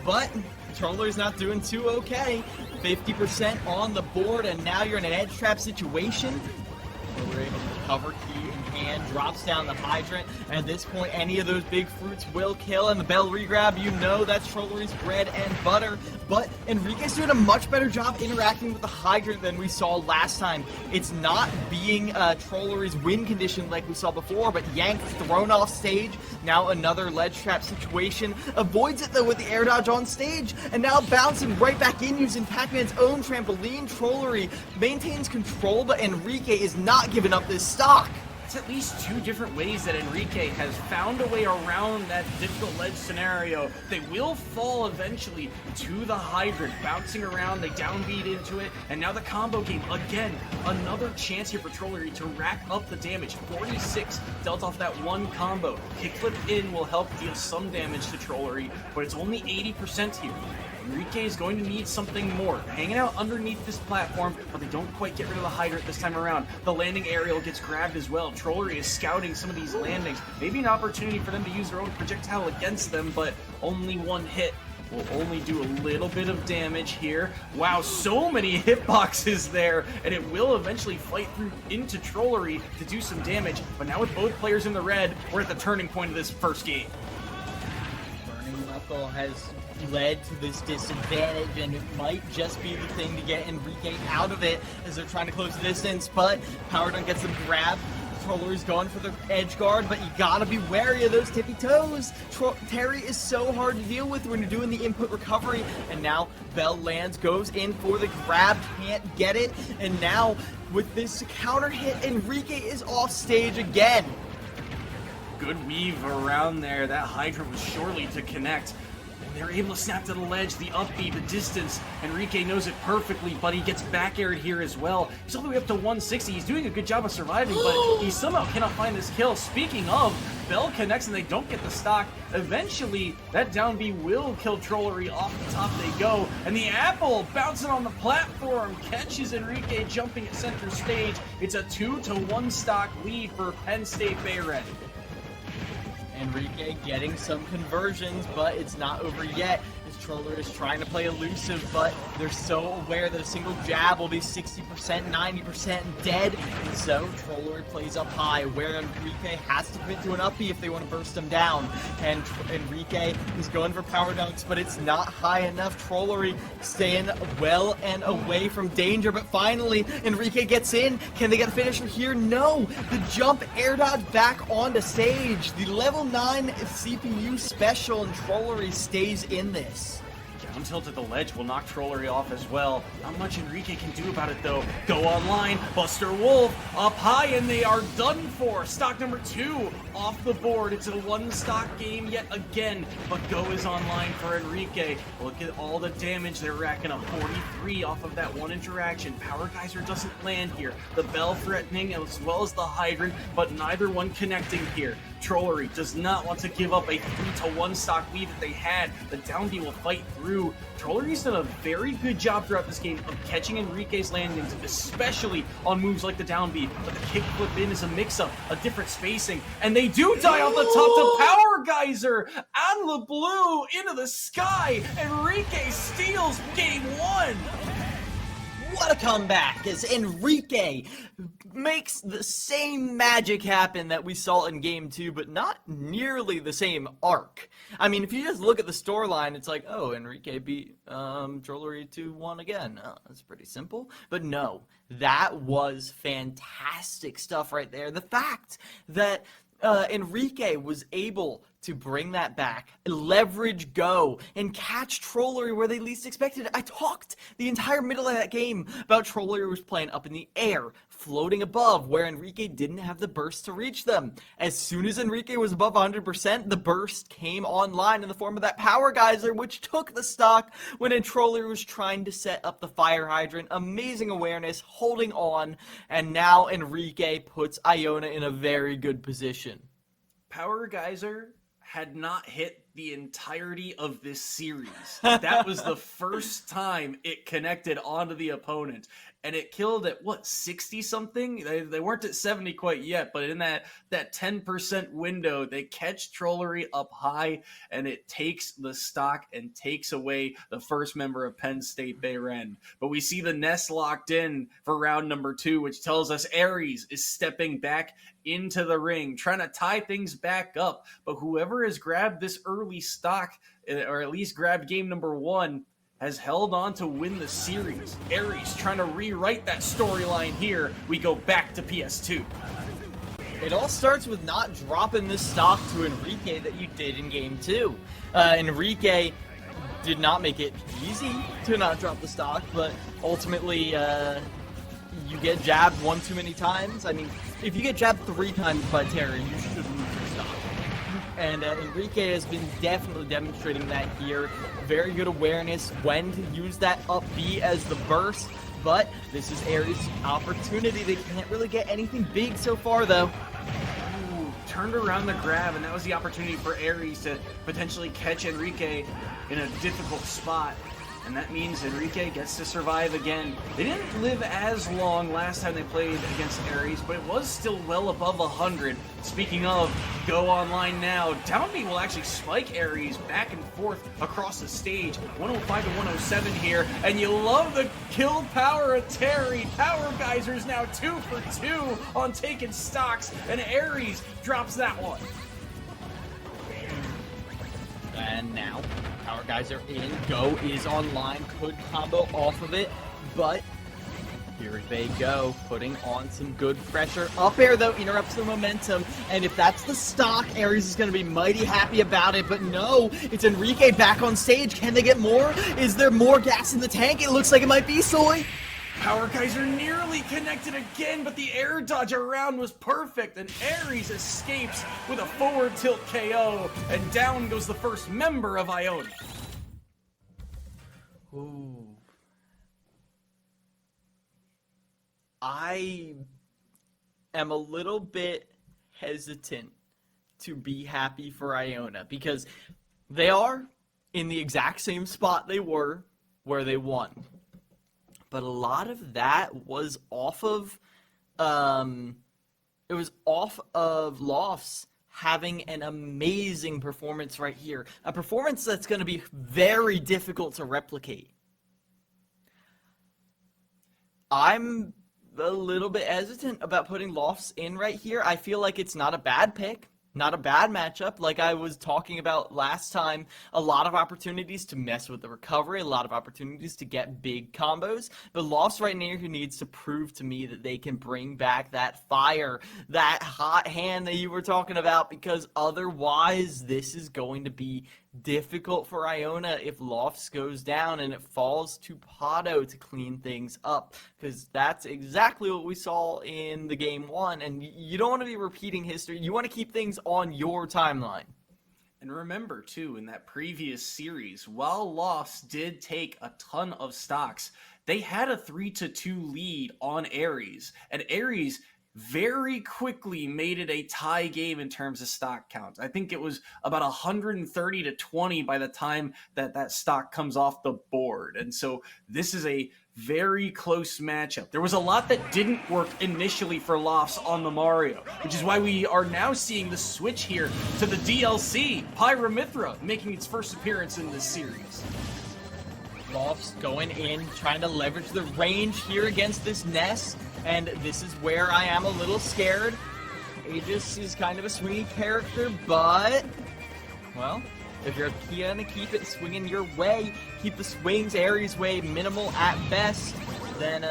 But Trollery's not doing too okay. 50% on the board, and now you're in an edge trap situation. We're able to recover, key in hand, drops down the hydrant. At this point, any of those big fruits will kill, and the Bell regrab, you know that's Trollery's bread and butter. But Enrique's doing a much better job interacting with the hydrant than we saw last time. It's not being Trollery's win condition like we saw before, but Yank thrown off stage. Now another ledge trap situation. Avoids it though with the air dodge on stage, and now bouncing right back in using Pac-Man's own trampoline. Trollery maintains control, but Enrique is not giving up this stock. It's at least two different ways that Enrique has found a way around that difficult ledge scenario. They will fall eventually to the hydrant, bouncing around, they downbeat into it, and now the combo game, again, another chance here for Trollery to rack up the damage. 46 dealt off that one combo. Kickflip in will help deal some damage to Trollery, but it's only 80% here. Enrique is going to need something more. Hanging out underneath this platform, but they don't quite get rid of the hydrant this time around. The landing aerial gets grabbed as well. Trollery is scouting some of these landings. Maybe an opportunity for them to use their own projectile against them, but only one hit will only do a little bit of damage here. Wow, so many hitboxes there, and it will eventually fight through into Trollery to do some damage. But now with both players in the red, we're at the turning point of this first game. Burning Knuckle has led to this disadvantage, and it might just be the thing to get Enrique out of it as they're trying to close the distance, but Power Dunk gets the grab. Trollery's going for the edge guard, but you gotta be wary of those tippy toes. Terry is so hard to deal with when you're doing the input recovery, and now Bell lands, goes in for the grab, can't get it, and now with this counter hit, Enrique is off stage again. Good weave around there. That hydrant was surely to connect. They're able to snap to the ledge, the up B, the distance. Enrique knows it perfectly, but he gets back aired here as well. He's all the way up to 160. He's doing a good job of surviving, but he somehow cannot find this kill. Speaking of, Bell connects and they don't get the stock. Eventually, that down B will kill Trollery. Off the top they go, and the apple bouncing on the platform catches Enrique jumping at center stage. It's a 2-1 stock lead for Penn State Behrend. Enrique getting some conversions, but it's not over yet. His Trollery is trying to play elusive, but they're so aware that a single jab will be 60%, 90% dead. And so Trollery plays up high, where Enrique has to commit to an uppie if they want to burst him down. And Enrique is going for power dunks, but it's not high enough. Trollery staying well and away from danger, but finally Enrique gets in. Can they get a finisher here? No! The jump air dodge back onto stage. The level 9 CPU special, and Trollery stays in this. Down tilt at the ledge will knock Trollery off as well. Not much Enrique can do about it though. Go online, Buster Wolf up high, and they are done for. Stock number 2 off the board. It's a one stock game yet again, but Go is online for Enrique. Look at all the damage they're racking up. 43 off of that one interaction. Power Geyser doesn't land here. The Bell threatening as well as the Hydrant, but neither one connecting here. Trollery does not want to give up a 3-1 stock lead that they had. The down B will fight through. Trollery's done a very good job throughout this game of catching Enrique's landings, especially on moves like the down B. But the kick flip in is a mix-up, a different spacing, and they do die off the top to Power Geyser and the blue into the sky. Enrique steals game 1. What a comeback as Enrique makes the same magic happen that we saw in game 2, but not nearly the same arc. I mean, if you just look at the storyline, it's like, oh, Enrique beat Trollery 2-1 again. Oh, that's pretty simple. But no, that was fantastic stuff right there. The fact that Enrique was able to bring that back, leverage Go, and catch Trollery where they least expected it. I talked the entire middle of that game about Trollery was playing up in the air, floating above, where Enrique didn't have the burst to reach them. As soon as Enrique was above 100%, the burst came online in the form of that Power Geyser, which took the stock when Trollery was trying to set up the fire hydrant. Amazing awareness, holding on, and now Enrique puts Iona in a very good position. Power Geyser had not hit the entirety of this series. That was the first time it connected onto the opponent. And it killed at, what, 60-something? They weren't at 70 quite yet, but in that 10% window, they catch Trollery up high, and it takes the stock and takes away the first member of Penn State, Behrend. But we see the nest locked in for round number 2, which tells us Aries is stepping back into the ring, trying to tie things back up. But whoever has grabbed this early stock, or at least grabbed game number 1, has held on to win the series. Aries trying to rewrite that storyline here. We go back to PS2. It all starts with not dropping this stock to Enrique that you did in game 2. Enrique did not make it easy to not drop the stock, but ultimately you get jabbed one too many times. I mean, if you get jabbed 3 times by Terry, you should lose your stock. And Enrique has been definitely demonstrating that here. Very good awareness when to use that up B as the burst. But this is Aries' opportunity. They can't really get anything big so far, though. Ooh, turned around the grab, and that was the opportunity for Aries to potentially catch Enrique in a difficult spot. And that means Enrique gets to survive again. They didn't live as long last time they played against Aries, but it was still well above 100. Speaking of, go online now. Down B will actually spike Aries back and forth across the stage. 105 to 107 here, and you love the kill power of Terry. Power Geyser's now 2 for 2 on taking stocks, and Aries drops that one. And now, Power Geyser in, Go is online, could combo off of it, but here they go, putting on some good pressure. Up air, though, interrupts the momentum, and if that's the stock, Aries is going to be mighty happy about it, but no, it's Enrique back on stage. Can they get more? Is there more gas in the tank? It looks like it might be, Soy. Power Geyser nearly connected again, but the air dodge around was perfect, and Aries escapes with a forward tilt KO, and down goes the first member of Iona. Ooh. I am a little bit hesitant to be happy for Iona, because they are in the exact same spot they were where they won. But a lot of that was off of, Lofts having an amazing performance right here. A performance that's going to be very difficult to replicate. I'm a little bit hesitant about putting Lofts in right here. I feel like it's not a bad pick. Not a bad matchup. Like I was talking about last time, a lot of opportunities to mess with the recovery, a lot of opportunities to get big combos. But Lofts right now who needs to prove to me that they can bring back that fire, that hot hand that you were talking about, because otherwise this is going to be difficult for Iona if Lofts goes down and it falls to Pato to clean things up, because that's exactly what we saw in the game 1, and you don't want to be repeating history. You want to keep things on your timeline. And remember, too, in that previous series, while Lofts did take a ton of stocks, they had a 3-2 lead on Aries, and Aries very quickly made it a tie game in terms of stock counts. I think it was about 130 to 20 by the time that stock comes off the board. And so this is a very close matchup. There was a lot that didn't work initially for Lofts on the Mario, which is why we are now seeing the switch here to the DLC, Pyramithra making its first appearance in this series. Lofts going in, trying to leverage the range here against this Ness, and this is where I am a little scared. Aegis is kind of a swingy character, but, well, if you're gonna keep it swinging your way, keep the swings Aries way minimal at best, then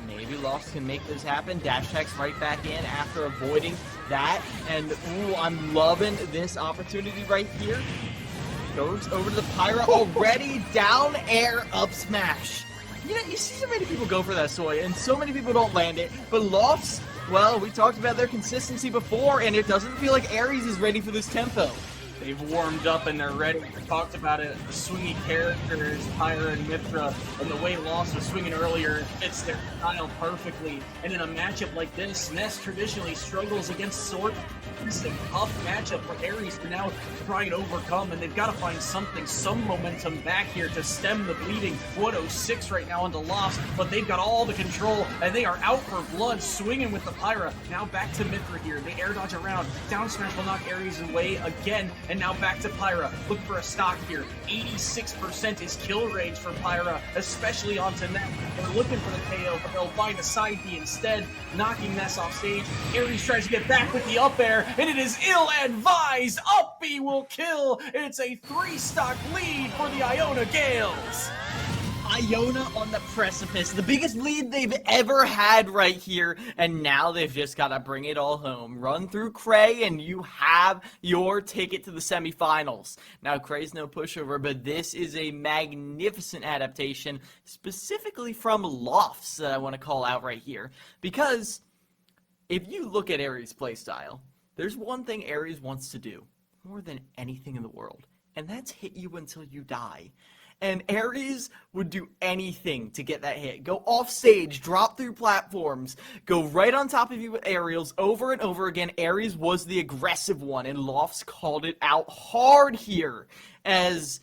maybe Lofts can make this happen. Dash attacks right back in after avoiding that, and ooh, I'm loving this opportunity right here. Goes over to the Pyra, already down air up smash. You know, you see so many people go for that, Soy, and so many people don't land it. But Lofts, well, we talked about their consistency before, and it doesn't feel like Aries is ready for this tempo. They've warmed up and they're ready. We talked about it, the swingy characters, Pyra and Mithra, and the way Lofts was swinging earlier fits their style perfectly. And in a matchup like this, Ness traditionally struggles against It's a tough matchup for Ares to now try and overcome, and they've got to find something, some momentum back here to stem the bleeding. 106 right now onto Lost, but they've got all the control, and they are out for blood, swinging with the Pyra. Now back to Mithra here. They air dodge around. Down smash will knock Ares away again, and now back to Pyra. Look for a stock here. 86% is kill range for Pyra, especially onto Net. They're looking for the KO, but they'll find a side B instead, knocking Ness off stage. Ares tries to get back with the up air, and it is ill-advised. Up B will kill. It's a 3-stock lead for the Iona Gales. Iona on the precipice, the biggest lead they've ever had right here, and now they've just got to bring it all home. Run through Cray, and you have your ticket to the semifinals. Now, Cray's no pushover, but this is a magnificent adaptation, specifically from Lofts, that I want to call out right here. Because if you look at Ares' playstyle, there's one thing Ares wants to do more than anything in the world, and that's hit you until you die. And Ares would do anything to get that hit. Go off stage, drop through platforms, go right on top of you with aerials over and over again. Ares was the aggressive one, and Lofts called it out hard here as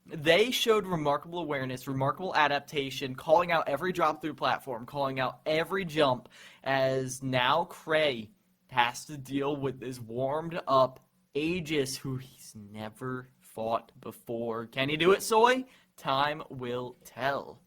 they showed remarkable awareness, remarkable adaptation, calling out every drop through platform, calling out every jump, as now Cray has to deal with this warmed up Aegis who he's never fought before. Can he do it, Soy? Time will tell.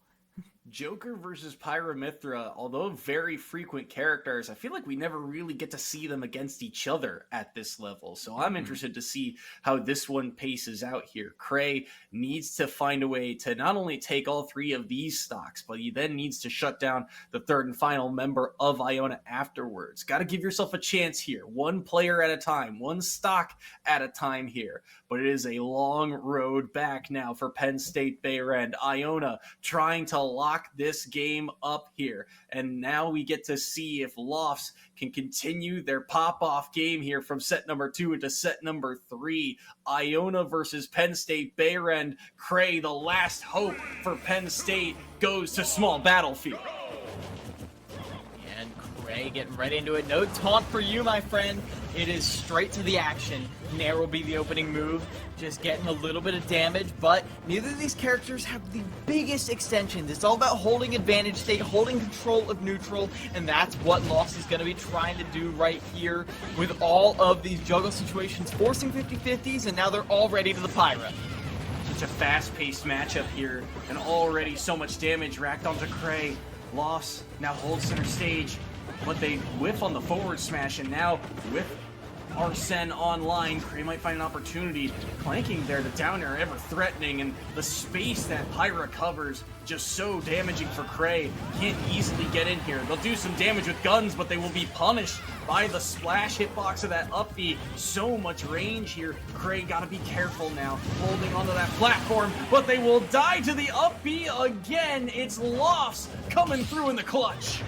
Joker versus Pyramithra, although very frequent characters, I feel like we never really get to see them against each other at this level. So I'm interested to see how this one paces out here. Cray needs to find a way to not only take all three of these stocks, but he then needs to shut down the third and final member of Iona afterwards. Got to give yourself a chance here. One player at a time, one stock at a time here. But it is a long road back now for Penn State Behrend. Iona trying to lock this game up here. And now we get to see if Lofts can continue their pop-off game here from set number 2 into set number 3. Iona versus Penn State Behrend. Cray, the last hope for Penn State, goes to small battlefield. And Cray getting right into it. No taunt for you, my friend. It is straight to the action. Nair will be the opening move, just getting a little bit of damage, but neither of these characters have the biggest extensions. It's all about holding advantage state, holding control of neutral, and that's what Lost is going to be trying to do right here with all of these juggle situations, forcing 50-50s, and now they're all ready to the Pyra. Such a fast-paced matchup here, and already so much damage racked onto Cray. Lost now holds center stage, but they whiff on the forward smash, and now with Arsene online, Cray might find an opportunity. Clanking there to down air, ever threatening, and the space that Pyra covers just so damaging for Cray. Can't easily get in here. They'll do some damage with guns, but they will be punished by the splash hitbox of that up B. So much range here. Cray gotta be careful now, holding onto that platform, but they will die to the up B again. It's Lofts coming through in the clutch.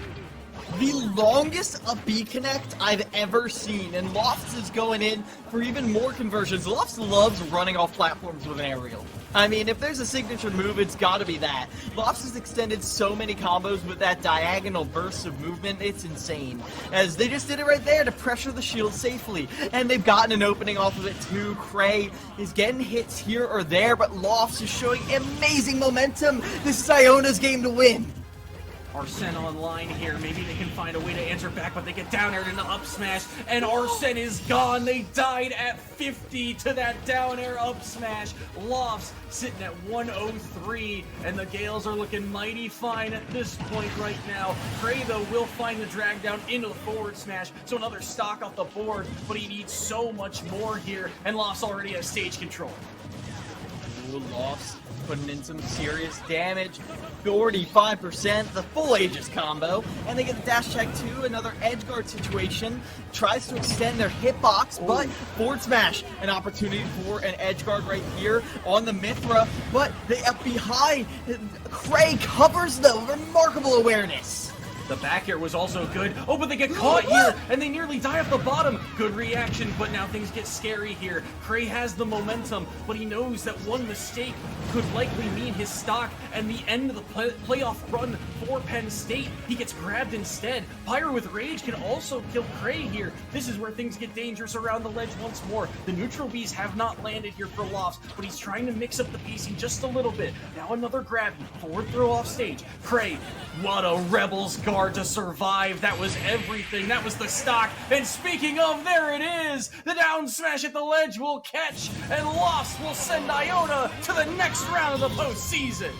The longest up B connect I've ever seen, and Lofts is going in for even more conversions. Lofts loves running off platforms with an aerial. I mean, if there's a signature move, it's gotta be that. Lofts has extended so many combos with that diagonal burst of movement, it's insane. As they just did it right there to pressure the shield safely, and they've gotten an opening off of it too. Cray is getting hits here or there, but Lofts is showing amazing momentum. This is Iona's game to win. Arsene online here. Maybe they can find a way to answer back, but they get down air into up smash, and Arsene is gone. They died at 50 to that down air up smash. Lofts sitting at 103, and the Gales are looking mighty fine at this point right now. Cray, though, will find the drag down into the forward smash, so another stock off the board, but he needs so much more here, and Lofts already has stage control. Ooh, Lofts putting in some serious damage. 45%, the full Aegis combo, and they get the dash check too. Another edge guard situation. Tries to extend their hitbox, but forward smash, an opportunity for an edge guard right here on the Mithra, but they up behind. Cray covers though, remarkable awareness. The back air was also good. Oh, but they get caught here, and they nearly die at the bottom. Good reaction, but now things get scary here. Cray has the momentum, but he knows that one mistake could likely mean his stock and the end of the playoff run for Penn State. He gets grabbed instead. Pyro with Rage can also kill Cray here. This is where things get dangerous around the ledge once more. The neutral bees have not landed here for Lofts, but he's trying to mix up the pacing just a little bit. Now another grab, forward throw off stage. Cray, what a Rebels guard to survive. That was everything. That was the stock. And speaking of, there it is. The down smash at the ledge will catch, and Lofts will send Iona to the next round of the postseason.